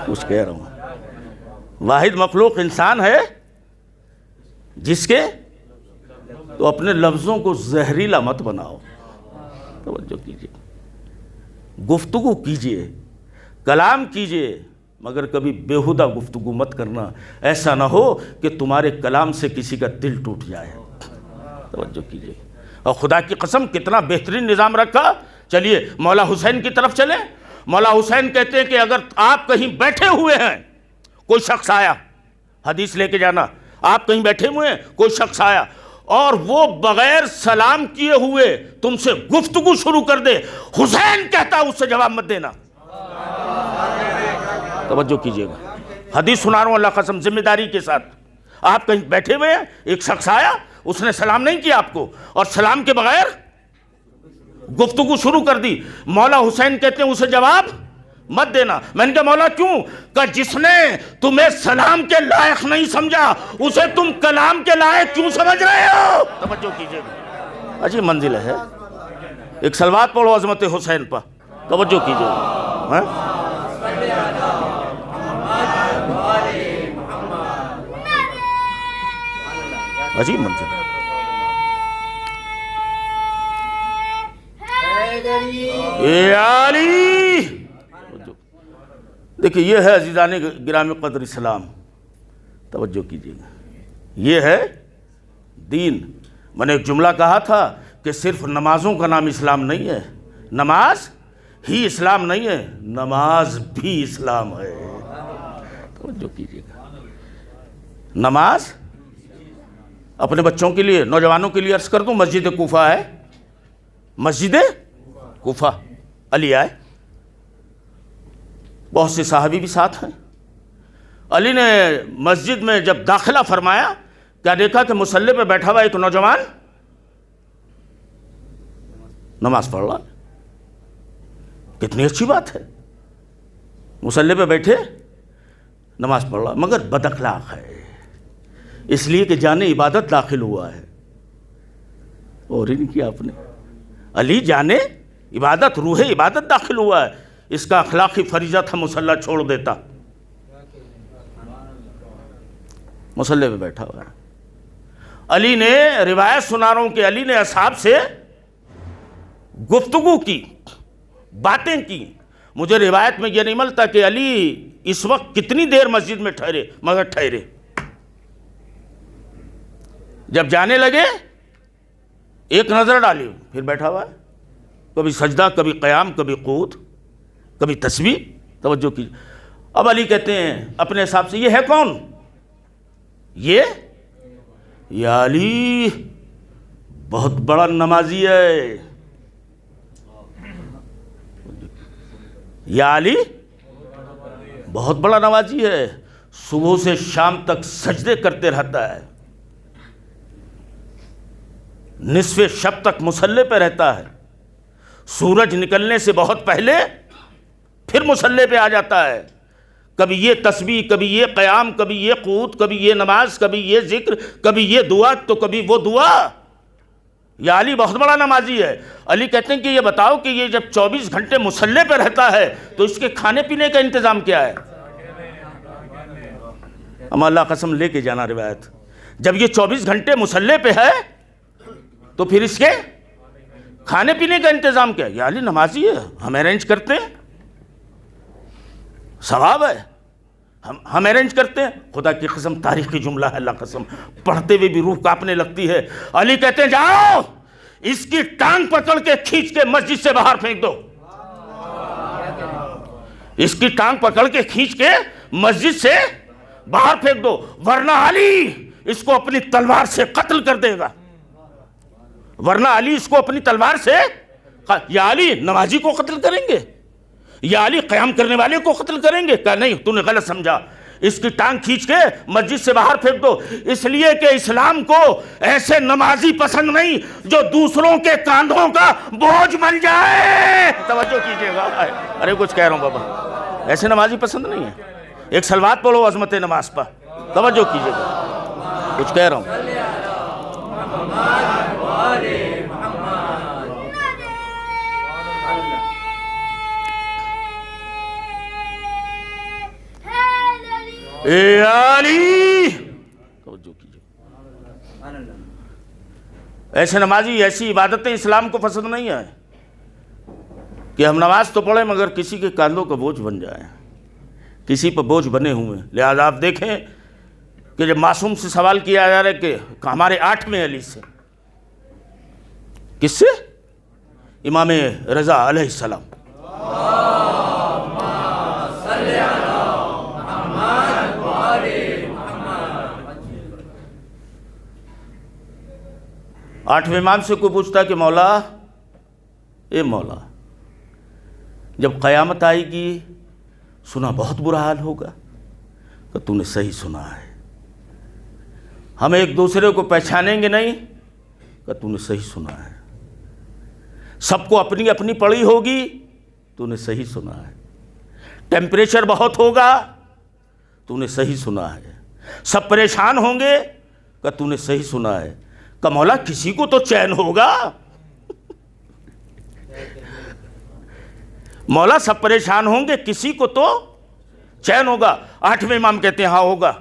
کچھ کہہ رہا ہوں. واحد مخلوق انسان ہے جس کے تو اپنے لفظوں کو زہریلا مت بناؤ. توجہ کیجئے. گفتگو کیجئے، کلام کیجئے، مگر کبھی بیہودہ گفتگو مت کرنا. ایسا نہ ہو کہ تمہارے کلام سے کسی کا دل ٹوٹ جائے. توجہ کیجئے. اور خدا کی قسم کتنا بہترین نظام رکھا. چلیے مولا حسین کی طرف چلیں. مولا حسین کہتے ہیں کہ اگر آپ کہیں بیٹھے ہوئے ہیں، کوئی شخص آیا، حدیث لے کے جانا، آپ کہیں بیٹھے ہوئے ہیں، کوئی شخص آیا اور وہ بغیر سلام کیے ہوئے تم سے گفتگو شروع کر دے، حسین کہتا اس سے جواب مت دینا. توجہ کیجئے گا. حدیث سنا رہا ہوں اللہ قسم ذمہ داری کے ساتھ. آپ کہیں بیٹھے ہوئے ہیں، ایک شخص آیا، اس نے سلام نہیں کیا آپ کو اور سلام کے بغیر گفتگو شروع کر دی. مولا حسین کہتے ہیں اسے جواب مت دینا. میں نے کہا مولا کیوں؟ کہ جس نے تمہیں سلام کے لائق نہیں سمجھا اسے تم کلام کے لائق کیوں سمجھ رہے ہو؟ توجہ کیجئے گا. عجیب منزل ہے. ایک صلوات پڑھو عظمت حسین پر. توجہ کیجئے گا. عجیب منزل ہے. اے علی. دیکھیں یہ ہے عزیزان گرامی قدر اسلام. توجہ کیجئے گا. یہ ہے دین. میں نے ایک جملہ کہا تھا کہ صرف نمازوں کا نام اسلام نہیں ہے. نماز ہی اسلام نہیں ہے، نماز بھی اسلام ہے. توجہ کیجئے گا. نماز اپنے بچوں کے لیے، نوجوانوں کے لیے عرض کر دوں، مسجد کوفہ ہے. مسجد کوفہ علی آئے، بہت سے صحابی بھی ساتھ ہیں. علی نے مسجد میں جب داخلہ فرمایا، کیا دیکھا کہ مصلی پہ بیٹھا ہوا ایک نوجوان نماز پڑھ رہا ہے۔ کتنی اچھی بات ہے، مصلی پہ بیٹھے نماز پڑھ رہا، مگر بد اخلاق ہے، اس لیے کہ جانے عبادت داخل ہوا ہے، اور ہی نہیں کیا آپ نے۔ علی جانے عبادت، روح عبادت داخل ہوا ہے، اس کا اخلاقی فریضہ تھا مصلی چھوڑ دیتا، مصلی پہ بیٹھا ہوا ہے۔ علی نے، روایت سنا رہا ہوں کہ علی نے اصحاب سے گفتگو کی، باتیں کی۔ مجھے روایت میں یہ نہیں ملتا کہ علی اس وقت کتنی دیر مسجد میں ٹھہرے، مگر ٹھہرے۔ جب جانے لگے ایک نظر ڈالی، پھر بیٹھا ہوا ہے، کبھی سجدہ، کبھی قیام، کبھی قعود، کبھی تسبیح۔ توجہ کیجیے۔ اب علی کہتے ہیں اپنے حساب سے، یہ ہے کون؟ یہ یا علی بہت بڑا نمازی ہے، یا علی بہت بڑا نمازی ہے، صبح سے شام تک سجدے کرتے رہتا ہے، نصف شب تک مصلی پہ رہتا ہے، سورج نکلنے سے بہت پہلے پھر مصلی پہ آ جاتا ہے، کبھی یہ تسبیح، کبھی یہ قیام، کبھی یہ قعود، کبھی یہ نماز، کبھی یہ ذکر، کبھی یہ دعا، تو کبھی وہ دعا۔ یا علی بہت بڑا نمازی ہے۔ علی کہتے ہیں کہ یہ بتاؤ کہ یہ جب 24 گھنٹے مصلی پہ رہتا ہے تو اس کے کھانے پینے کا انتظام کیا ہے؟ ہم اللہ قسم لے کے جانا روایت، جب یہ 24 گھنٹے مصلی پہ ہے تو پھر اس کے کھانے پینے کا انتظام کیا ہے؟ یا علی نمازی ہے، ہم ارینج کرتے ہیں، ثواب ہے، ہم ارینج کرتے ہیں۔ خدا کی قسم تاریخی جملہ ہے، اللہ قسم پڑھتے ہوئے بھی روح کانپنے لگتی ہے۔ علی کہتے ہیں جاؤ اس کی ٹانگ پکڑ کے کھینچ کے مسجد سے باہر پھینک دو، اس کی ٹانگ پکڑ کے کھینچ کے مسجد سے باہر پھینک دو، ورنہ علی اس کو اپنی تلوار سے قتل کر دے گا، ورنہ علی اس کو اپنی تلوار سے۔ یا علی نمازی کو قتل کریں گے؟ یا علی قیام کرنے والے کو قتل کریں گے؟ کہا نہیں، تو نے غلط سمجھا، اس کی ٹانگ کھینچ کے مسجد سے باہر پھینک دو، اس لیے کہ اسلام کو ایسے نمازی پسند نہیں جو دوسروں کے کاندھوں کا بوجھ بن جائے۔ توجہ کیجئے گا، ارے کچھ کہہ رہا ہوں بابا، ایسے نمازی پسند نہیں ہے۔ ایک صلوات پڑھو عظمت نماز پر، توجہ کیجئے گا، کچھ کہہ رہا ہوں۔ اے علی، توجہ کیجئے، ایسے نمازی، ایسی عبادتیں اسلام کو پسند نہیں ہیں کہ ہم نماز تو پڑھیں مگر کسی کے کاندھوں کا بوجھ بن جائیں، کسی پر بوجھ بنے ہوئے۔ لہذا آپ دیکھیں کہ جب معصوم سے سوال کیا جا رہا ہے کہ ہمارے 8ویں علی سے، کس سے؟ امام رضا علیہ السلام۔ 8ویں امام سے کوئی پوچھتا کہ مولا، اے مولا، جب قیامت آئے گی سنا بہت برا حال ہوگا، تو تو نے صحیح سنا ہے، ہم ایک دوسرے کو پہچانیں گے نہیں، کہ تو نے صحیح سنا ہے، سب کو اپنی اپنی پڑی ہوگی، تو نے صحیح سنا ہے، ٹیمپریچر بہت ہوگا، تو نے صحیح سنا ہے، سب پریشان ہوں گے، کہ تو نے صحیح سنا ہے۔ کہ مولا کسی کو تو چین ہوگا، مولا سب پریشان ہوں گے، کسی کو تو چین ہوگا۔ 8ویں امام کہتے ہیں ہاں ہوگا،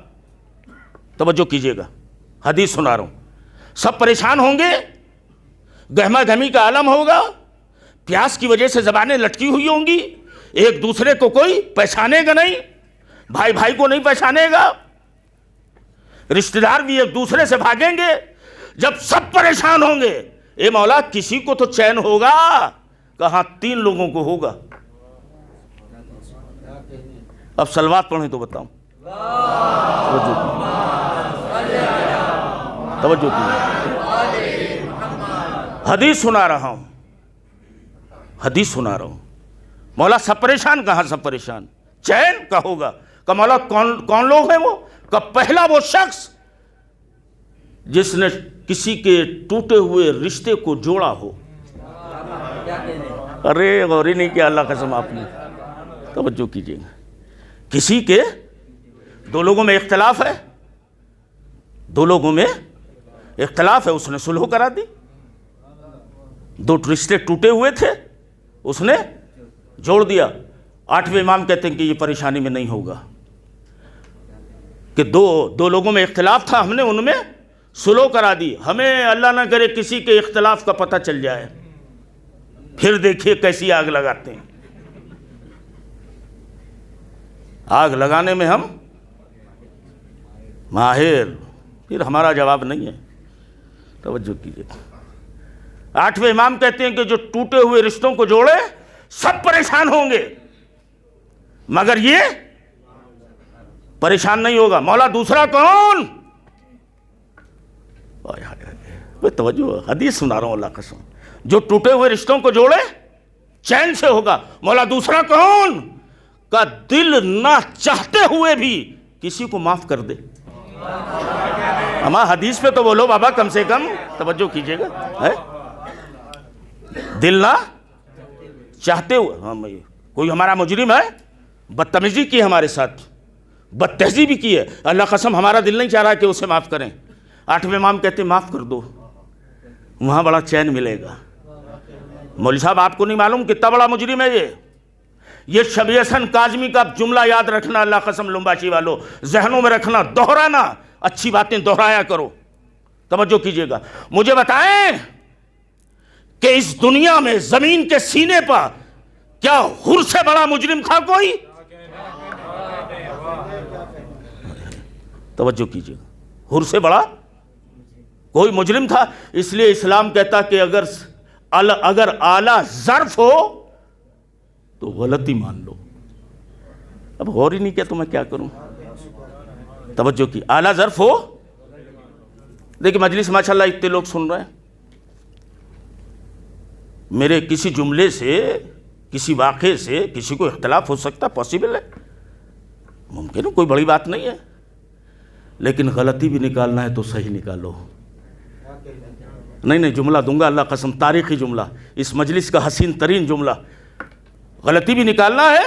توجہ کیجئے گا، حدیث سنا رہا ہوں، سب پریشان ہوں گے، گہما گہمی کا عالم ہوگا، پیاس کی وجہ سے زبانیں لٹکی ہوئی ہوں گی، ایک دوسرے کو کوئی پہچانے گا نہیں، بھائی بھائی کو نہیں پہچانے گا، رشتہ دار بھی ایک دوسرے سے بھاگیں گے۔ جب سب پریشان ہوں گے، اے مولا کسی کو تو چین ہوگا، کہاں 3 لوگوں کو ہوگا۔ اب صلوات پڑھیں تو بتاؤں، توجہ کی، حدیث سنا رہا ہوں، حدیث سنا رہا ہوں۔ مولا سب پریشان، کہاں سب پریشان، چین کا ہوگا، کہ مولا کون لوگ ہیں وہ؟ کہ پہلا وہ شخص جس نے کسی کے ٹوٹے ہوئے رشتے کو جوڑا ہو. ارے غور ہی نہیں کیا اللہ قسم آپ نے. توجہ کیجیے گا. کسی کے دو لوگوں میں اختلاف ہے، دو لوگوں میں اختلاف ہے، اس نے صلح کرا دی. دو رشتے ٹوٹے ہوئے تھے، اس نے جوڑ دیا. 8ویں امام کہتے ہیں کہ یہ پریشانی میں نہیں ہوگا کہ دو لوگوں میں اختلاف تھا، ہم نے ان میں صلح کرا دی. ہمیں اللہ نہ کرے کسی کے اختلاف کا پتہ چل جائے، پھر دیکھیے کیسی آگ لگاتے ہیں. آگ لگانے میں ہم ماہر، پھر ہمارا جواب نہیں ہے. توجہ کیجیے. 8ویں امام کہتے ہیں کہ جو ٹوٹے ہوئے رشتوں کو جوڑے سب پریشان ہوں گے مگر یہ پریشان نہیں ہوگا. مولا دوسرا کون؟ توجہ، حدیث سنا رہا ہوں اللہ قسم. جو ٹوٹے ہوئے رشتوں کو جوڑے چین سے ہوگا. مولا دوسرا کون؟ کا دل نہ چاہتے ہوئے بھی کسی کو معاف کر دے. ہمارا حدیث پہ تو بولو بابا کم سے کم. توجہ کیجئے گا. دل نہ چاہتے ہوئے. کوئی ہمارا مجرم ہے، بدتمیزی کی ہمارے ساتھ، بد تہذیبی کی ہے، اللہ قسم ہمارا دل نہیں چاہ رہا کہ اسے معاف کریں. 8ویں امام کہتے ہیں معاف کر دو، وہاں بڑا چین ملے گا. مولوی صاحب آپ کو نہیں معلوم کتنا بڑا مجرم ہے یہ شبیہ حسن کاظمی کا جملہ یاد رکھنا اللہ قسم لمباشی والو، ذہنوں میں رکھنا، دہرانا، اچھی باتیں دہرایا کرو. توجہ کیجئے گا. مجھے بتائیں کہ اس دنیا میں زمین کے سینے پر کیا حر سے بڑا مجرم تھا کوئی؟ توجہ کیجئے گا. حر سے بڑا کوئی مجرم تھا. اس لیے اسلام کہتا کہ اگر اعلیٰ ظرف ہو تو غلطی مان لو. اب غور ہی نہیں کیا تو میں کیا کروں. توجہ کی. اعلیٰ ظرف ہو. دیکھیں مجلس ماشاءاللہ اتنے لوگ سن رہے ہیں. میرے کسی جملے سے، کسی واقعے سے کسی کو اختلاف ہو سکتا، پاسبل ہے، ممکن ہے، کوئی بڑی بات نہیں ہے. لیکن غلطی بھی نکالنا ہے تو صحیح نکالو. نہیں جملہ دوں گا اللہ قسم، تاریخی جملہ، اس مجلس کا حسین ترین جملہ. غلطی بھی نکالنا ہے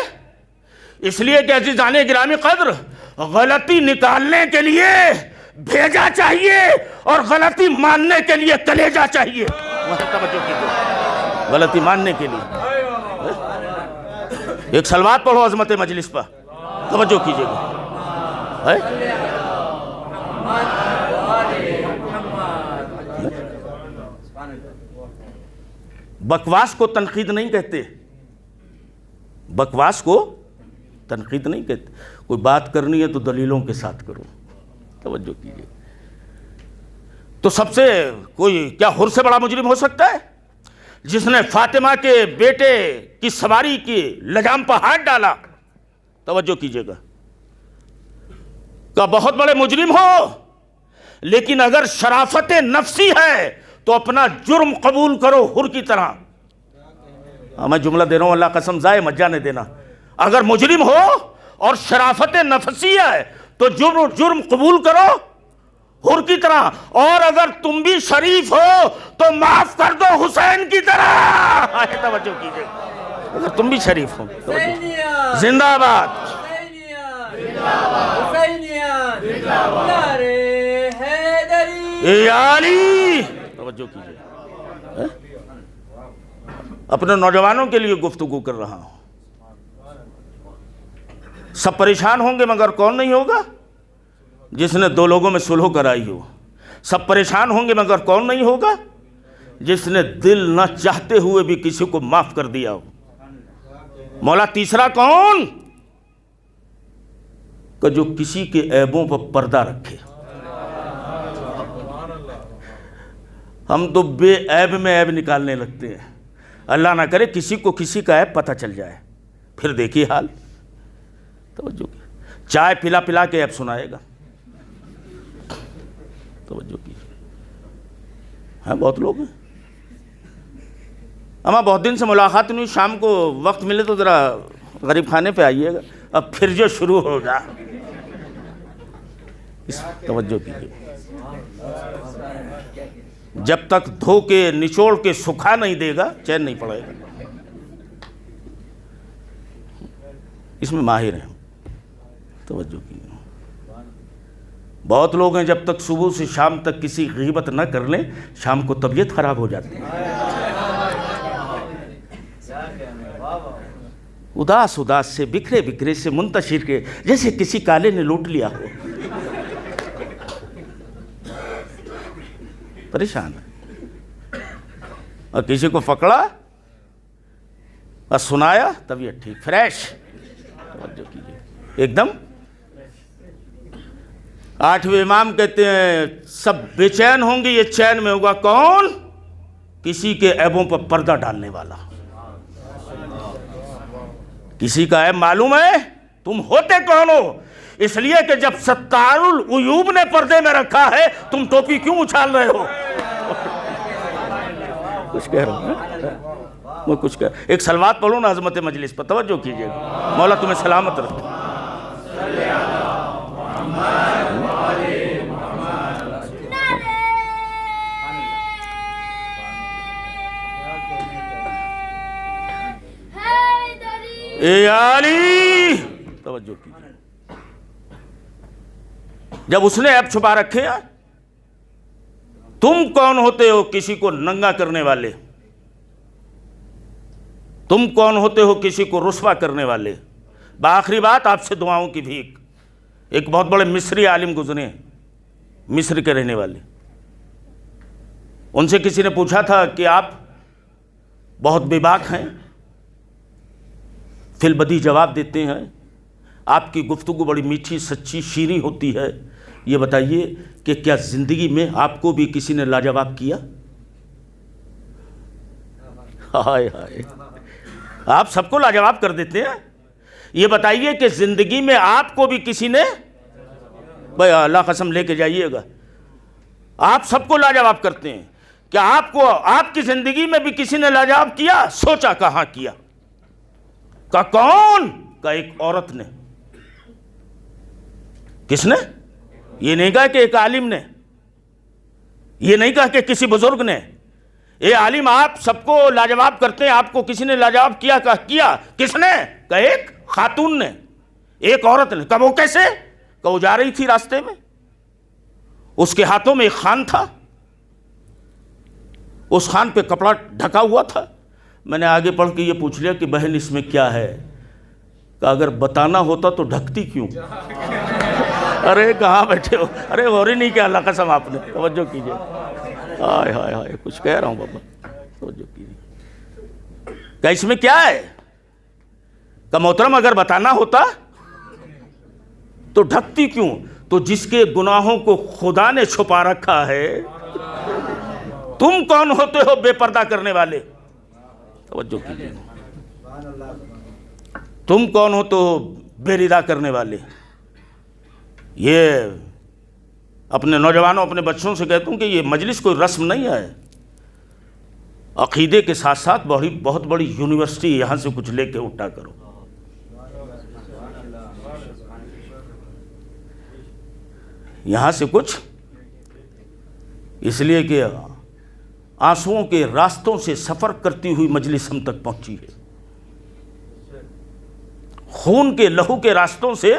اس لیے کہ عزیزان گرامی قدر، غلطی نکالنے کے لیے بھیجا چاہیے اور غلطی ماننے کے لیے کلیجا چاہیے. توجہ کیجیے. غلطی ماننے کے لیے ایک صلوات پڑھو عظمت مجلس پر. توجہ کیجیے گا. بکواس کو تنقید نہیں کہتے، بکواس کو تنقید نہیں کہتے. کوئی بات کرنی ہے تو دلیلوں کے ساتھ کرو. توجہ کیجیے. تو سب سے کوئی کیا حر سے بڑا مجرم ہو سکتا ہے جس نے فاطمہ کے بیٹے کی سواری کی لجام پر ہاتھ ڈالا؟ توجہ کیجیے گا. کہ بہت بڑے مجرم ہو لیکن اگر شرافت نفسی ہے تو اپنا جرم قبول کرو حر کی طرح. میں جملہ دے رہا ہوں اللہ قسم، ضائع مت جانے دینا. اگر مجرم ہو اور شرافت نفسی ہے تو جرم قبول کرو حر کی طرح. اور اگر تم بھی شریف ہو تو معاف کر دو حسین کی طرح. توجہ کیجئے. اگر تم بھی شریف ہو. زندہ آباد. اے علی. توجہ کیجئے. اپنے نوجوانوں کے لیے گفتگو کر رہا ہوں. سب پریشان ہوں گے مگر کون نہیں ہوگا؟ جس نے دو لوگوں میں صلح کرائی ہو. سب پریشان ہوں گے مگر کون نہیں ہوگا؟ جس نے دل نہ چاہتے ہوئے بھی کسی کو معاف کر دیا ہو. مولا تیسرا کون؟ کہ جو کسی کے عیبوں پر پردہ رکھے. ہم تو بے عیب میں عیب نکالنے لگتے ہیں. اللہ نہ کرے کسی کو کسی کا عیب پتہ چل جائے، پھر دیکھیے حال. توجہ کی. چائے پلا پلا کے عیب سنائے گا. توجہ کیجیے. ہاں بہت لوگ ہیں. ہمیں بہت دن سے ملاقات نہیں، شام کو وقت ملے تو ذرا غریب خانے پہ آئیے گا. اب پھر جو شروع ہوگا، اس توجہ کیجیے، جب تک دھو کے نچوڑ کے سکھا نہیں دے گا چین نہیں پڑے گا۔ اس میں ماہر ہیں، توجہ کیجیے۔ بہت لوگ ہیں جب تک صبح سے شام تک کسی غیبت نہ کر لیں شام کو طبیعت خراب ہو جاتی ہے، اداس اداس سے، بکھرے بکھرے سے، منتشر کے، جیسے کسی کالے نے لوٹ لیا ہو، پریشان ہے۔ اور کسی کو پکڑا اور سنایا طبیعت ٹھیک، فریش، توجہ کیجیے، ایک دم۔ 8ویں امام کہتے ہیں سب بے چین ہوں گے، یہ چین میں ہوگا کون؟ کسی کے عیبوں پر پردہ ڈالنے والا۔ کسی کا عیب معلوم ہے؟ تم ہوتے کون ہو؟ اس لیے کہ جب ستار العیوب نے پردے میں رکھا ہے تم ٹوپی کیوں اچھال رہے ہو؟ کچھ کہہ رہا ہوں میں، کچھ کہہ، ایک صلوات پڑھو نا عظمت مجلس پر، توجہ کیجئے گا، مولا تمہیں سلامت رکھے۔ اے علی، توجہ کیجئے، جب اس نے عیب چھپا رکھے ہیں، تم کون ہوتے ہو کسی کو ننگا کرنے والے؟ تم کون ہوتے ہو کسی کو رسوا کرنے والے؟ بآخری بات آپ سے دعاؤں کی بھیک۔ ایک بہت بڑے مصری عالم گزرے ہیں، مصر کے رہنے والے، ان سے کسی نے پوچھا تھا کہ آپ بہت بے باک ہیں، فی البدیہہ جواب دیتے ہیں، آپ کی گفتگو بڑی میٹھی سچی شیریں ہوتی ہے، یہ بتائیے کہ کیا زندگی میں آپ کو بھی کسی نے لاجواب کیا؟ ہائے ہائے، آپ سب کو لاجواب کر دیتے ہیں، یہ بتائیے کہ زندگی میں آپ کو بھی کسی نے، بھائی اللہ قسم لے کے جائیے گا، آپ سب کو لاجواب کرتے ہیں، کیا آپ کو آپ کی زندگی میں بھی کسی نے لاجواب کیا؟ سوچا کہاں کیا؟ کا کون؟ کا ایک عورت نے۔ کس نے؟ یہ نہیں کہا کہ ایک عالم نے، یہ نہیں کہا کہ کسی بزرگ نے، اے عالم آپ سب کو لاجواب کرتے ہیں، آپ کو کسی نے لاجواب کیا؟ کہا کیا۔ کس نے؟ کہا ایک خاتون نے، ایک عورت نے۔ کہا وہ کیسے؟ کہا وہ جا رہی تھی راستے میں، اس کے ہاتھوں میں ایک خوان تھا، اس خوان پہ کپڑا ڈھکا ہوا تھا۔ میں نے آگے پڑھ کے یہ پوچھ لیا کہ بہن اس میں کیا ہے؟ کہا اگر بتانا ہوتا تو ڈھکتی کیوں؟ ارے کہاں بیٹھے ہو؟ ارے غور ہی نہیں کیا اللہ قسم آپ نے، توجہ کیجئے، ہائے ہائے ہائے، کچھ کہہ رہا ہوں بابا، توجہ کیجئے۔ کہ اس میں کیا ہے؟ کہ محترم اگر بتانا ہوتا تو ڈھکتی کیوں؟ تو جس کے گناہوں کو خدا نے چھپا رکھا ہے، تم کون ہوتے ہو بے پردہ کرنے والے؟ توجہ کیجئے، تم کون ہوتے ہو بے ردا کرنے والے؟ یہ اپنے نوجوانوں اپنے بچوں سے کہتا ہوں کہ یہ مجلس کوئی رسم نہیں ہے، عقیدے کے ساتھ ساتھ بہت بڑی یونیورسٹی، یہاں سے کچھ لے کے اٹھا کرو۔ یہاں سے کچھ، اس لیے کہ آنسوؤں کے راستوں سے سفر کرتی ہوئی مجلس ہم تک پہنچی ہے، خون کے لہو کے راستوں سے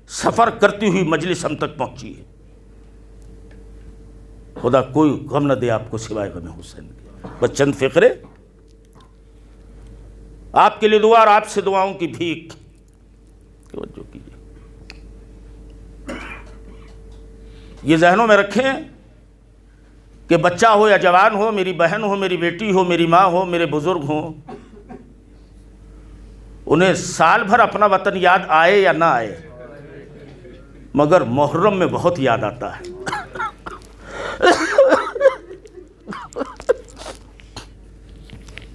سفر کرتی ہوئی مجلس ہم تک پہنچی ہے۔ خدا کوئی غم نہ دے آپ کو سوائے غم حسین کے۔ بس چند فقرے آپ کے لیے دعا اور آپ سے دعاؤں کی بھیک، توجہ کیجیے، یہ ذہنوں میں رکھیں کہ بچہ ہو یا جوان ہو، میری بہن ہو، میری بیٹی ہو، میری ماں ہو، میرے بزرگ ہوں، انہیں سال بھر اپنا وطن یاد آئے یا نہ آئے، مگر محرم میں بہت یاد آتا ہے۔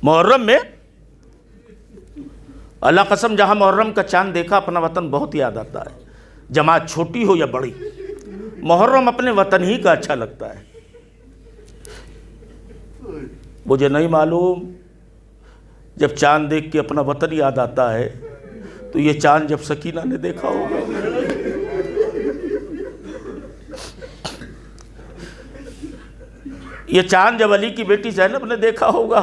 محرم میں اللہ قسم جہاں محرم کا چاند دیکھا اپنا وطن بہت یاد آتا ہے، جماعت چھوٹی ہو یا بڑی، محرم اپنے وطن ہی کا اچھا لگتا ہے۔ مجھے نہیں معلوم جب چاند دیکھ کے اپنا وطن یاد آتا ہے تو تو یہ چاند جب سکینہ نے دیکھا ہوگا، یہ چاند جب علی کی بیٹی زینب نے دیکھا ہوگا،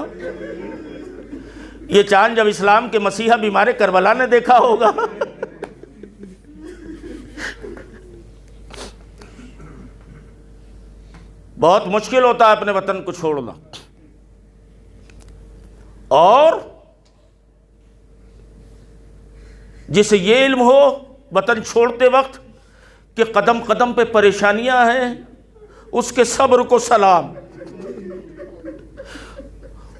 یہ چاند جب اسلام کے مسیحا بیمار کربلا نے دیکھا ہوگا۔ بہت مشکل ہوتا ہے اپنے وطن کو چھوڑنا، اور جسے یہ علم ہو وطن چھوڑتے وقت کہ قدم قدم پہ پریشانیاں ہیں، اس کے صبر کو سلام،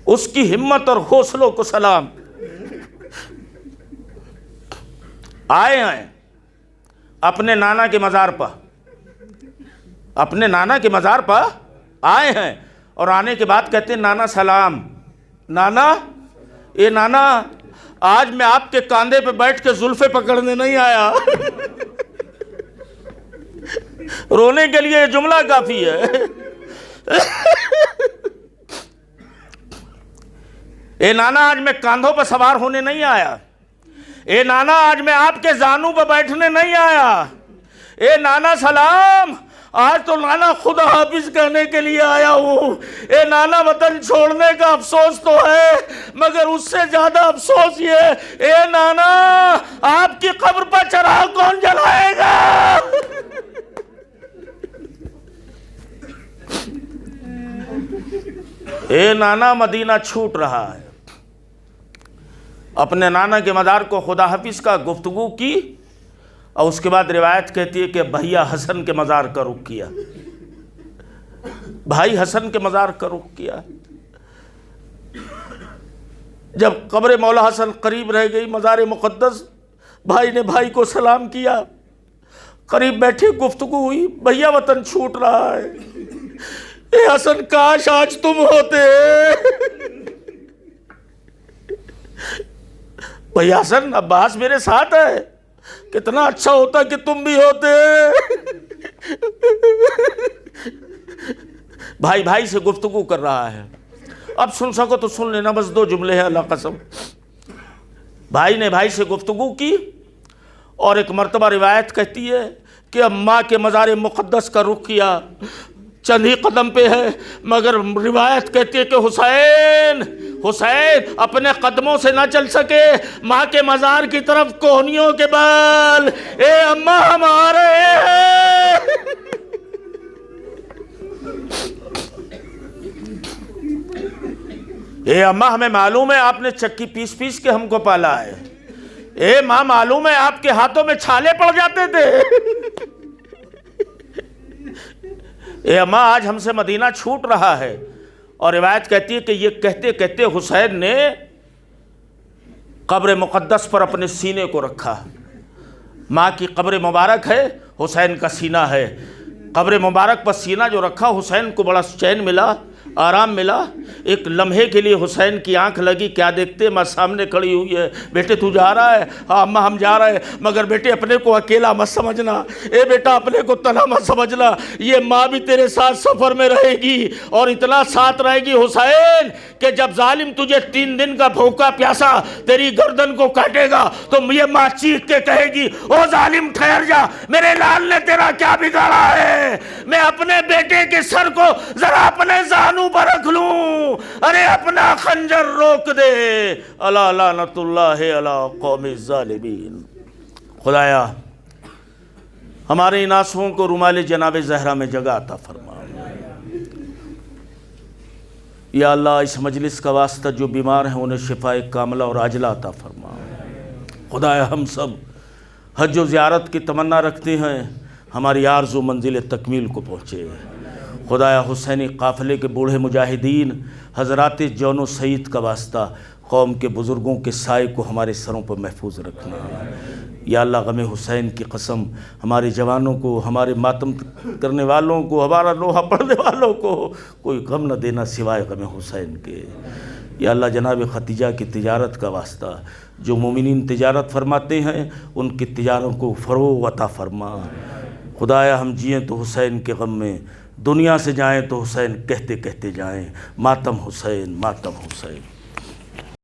اس کی ہمت اور حوصلوں کو سلام۔ آئے ہیں اپنے نانا کے مزار پر، اپنے نانا کے مزار پر آئے ہیں، اور آنے کے بعد کہتے ہیں نانا سلام، نانا اے نانا آج میں آپ کے کاندھے پہ بیٹھ کے زلفیں پکڑنے نہیں آیا۔ رونے کے لیے یہ جملہ کافی ہے۔ اے نانا آج میں کاندھوں پہ سوار ہونے نہیں آیا، اے نانا آج میں آپ کے زانوں پہ بیٹھنے نہیں آیا، اے نانا سلام آج تو نانا خدا حافظ کہنے کے لیے آیا ہوں۔ اے نانا وطن چھوڑنے کا افسوس تو ہے، مگر اس سے زیادہ افسوس یہ، اے نانا آپ کی قبر پر چراغ کون جلائے گا؟ اے نانا مدینہ چھوٹ رہا ہے۔ اپنے نانا کے مزار کو خدا حافظ کا گفتگو کی، اور اس کے بعد روایت کہتی ہے کہ بھیا حسن کے مزار کا رخ کیا، بھائی حسن کے مزار کا رخ کیا۔ جب قبر مولا حسن قریب رہ گئی مزار مقدس، بھائی نے بھائی کو سلام کیا، قریب بیٹھے گفتگو ہوئی، بھیا وطن چھوٹ رہا ہے، اے حسن کاش آج تم ہوتے۔ بھیا حسن عباس میرے ساتھ ہے، کتنا اچھا ہوتا کہ تم بھی ہوتے۔ بھائی بھائی سے گفتگو کر رہا ہے، اب سن سکو تو سن لینا، بس 2 جملے ہیں اللہ قسم۔ بھائی نے بھائی سے گفتگو کی، اور ایک مرتبہ روایت کہتی ہے کہ اماں کے مزار مقدس کا رخ کیا، چند ہی قدم پہ ہے، مگر روایت کہتی ہے کہ حسین اپنے قدموں سے نہ چل سکے، ماں کے مزار کی طرف کوہنیوں کے بل، اے اماں ہمارے ہیں۔ اے اماں ہمیں معلوم ہے آپ نے چکی پیس پیس کے ہم کو پالا ہے، اے ماں معلوم ہے آپ کے ہاتھوں میں چھالے پڑ جاتے تھے، اے اماں آج ہم سے مدینہ چھوٹ رہا ہے۔ اور روایت کہتی ہے کہ یہ کہتے کہتے حسین نے قبر مقدس پر اپنے سینے کو رکھا، ماں کی قبر مبارک ہے، حسین کا سینہ ہے، قبر مبارک پر سینہ جو رکھا، حسین کو بڑا چین ملا، آرام ملا۔ ایک لمحے کے لیے حسین کی آنکھ لگی، کیا دیکھتے؟ ماں سامنے کھڑی ہوئی ہے، بیٹے تو جا رہا ہے؟ ہاں اماں ہم جا رہے ہیں، مگر بیٹے اپنے کو اکیلا مت سمجھنا، اے بیٹا اپنے کو تنہا مت سمجھنا، یہ ماں بھی تیرے ساتھ سفر میں رہے گی، اور اتنا ساتھ رہے گی حسین کہ جب ظالم تجھے 3 دن کا بھوکا پیاسا تیری گردن کو کاٹے گا تو یہ ماں چیخ کے کہے گی، او ظالم ٹھہر جا، میرے لال نے تیرا کیا بگاڑا ہے، میں اپنے بیٹے کے سر کو ذرا اپنے زانوں پر رکھ لوں، ارے اپنا خنجر روک دے، الا لعنت اللہ علی قوم الظالمین۔ خدایا ہمارے ان آنسوؤں کو رومال جناب زہرا میں جگہ عطا فرما۔ یا اللہ اس مجلس کا واسطہ جو بیمار ہیں انہیں شفاء کاملہ اور عاجلہ عطا فرما۔ خدایا ہم سب حج و زیارت کی تمنا رکھتے ہیں، ہماری آرزو منزل تکمیل کو پہنچے۔ خدایا حسینی قافلے کے بوڑھے مجاہدین حضرات جون و سعید کا واسطہ قوم کے بزرگوں کے سائے کو ہمارے سروں پر محفوظ رکھنا۔ یا اللہ غم حسین کی قسم ہمارے جوانوں کو، ہمارے ماتم کرنے والوں کو، ہمارا لوہا پڑھنے والوں کو کوئی غم نہ دینا سوائے غم حسین کے۔ یا اللہ جناب ختیجہ کی تجارت کا واسطہ، جو مومنین تجارت فرماتے ہیں ان کی تجارتوں کو فروغ عطا فرما۔ خدایا ہم جئیں تو حسین کے غم میں، دنیا سے جائیں تو حسین کہتے کہتے جائیں، ماتم حسین، ماتم حسین۔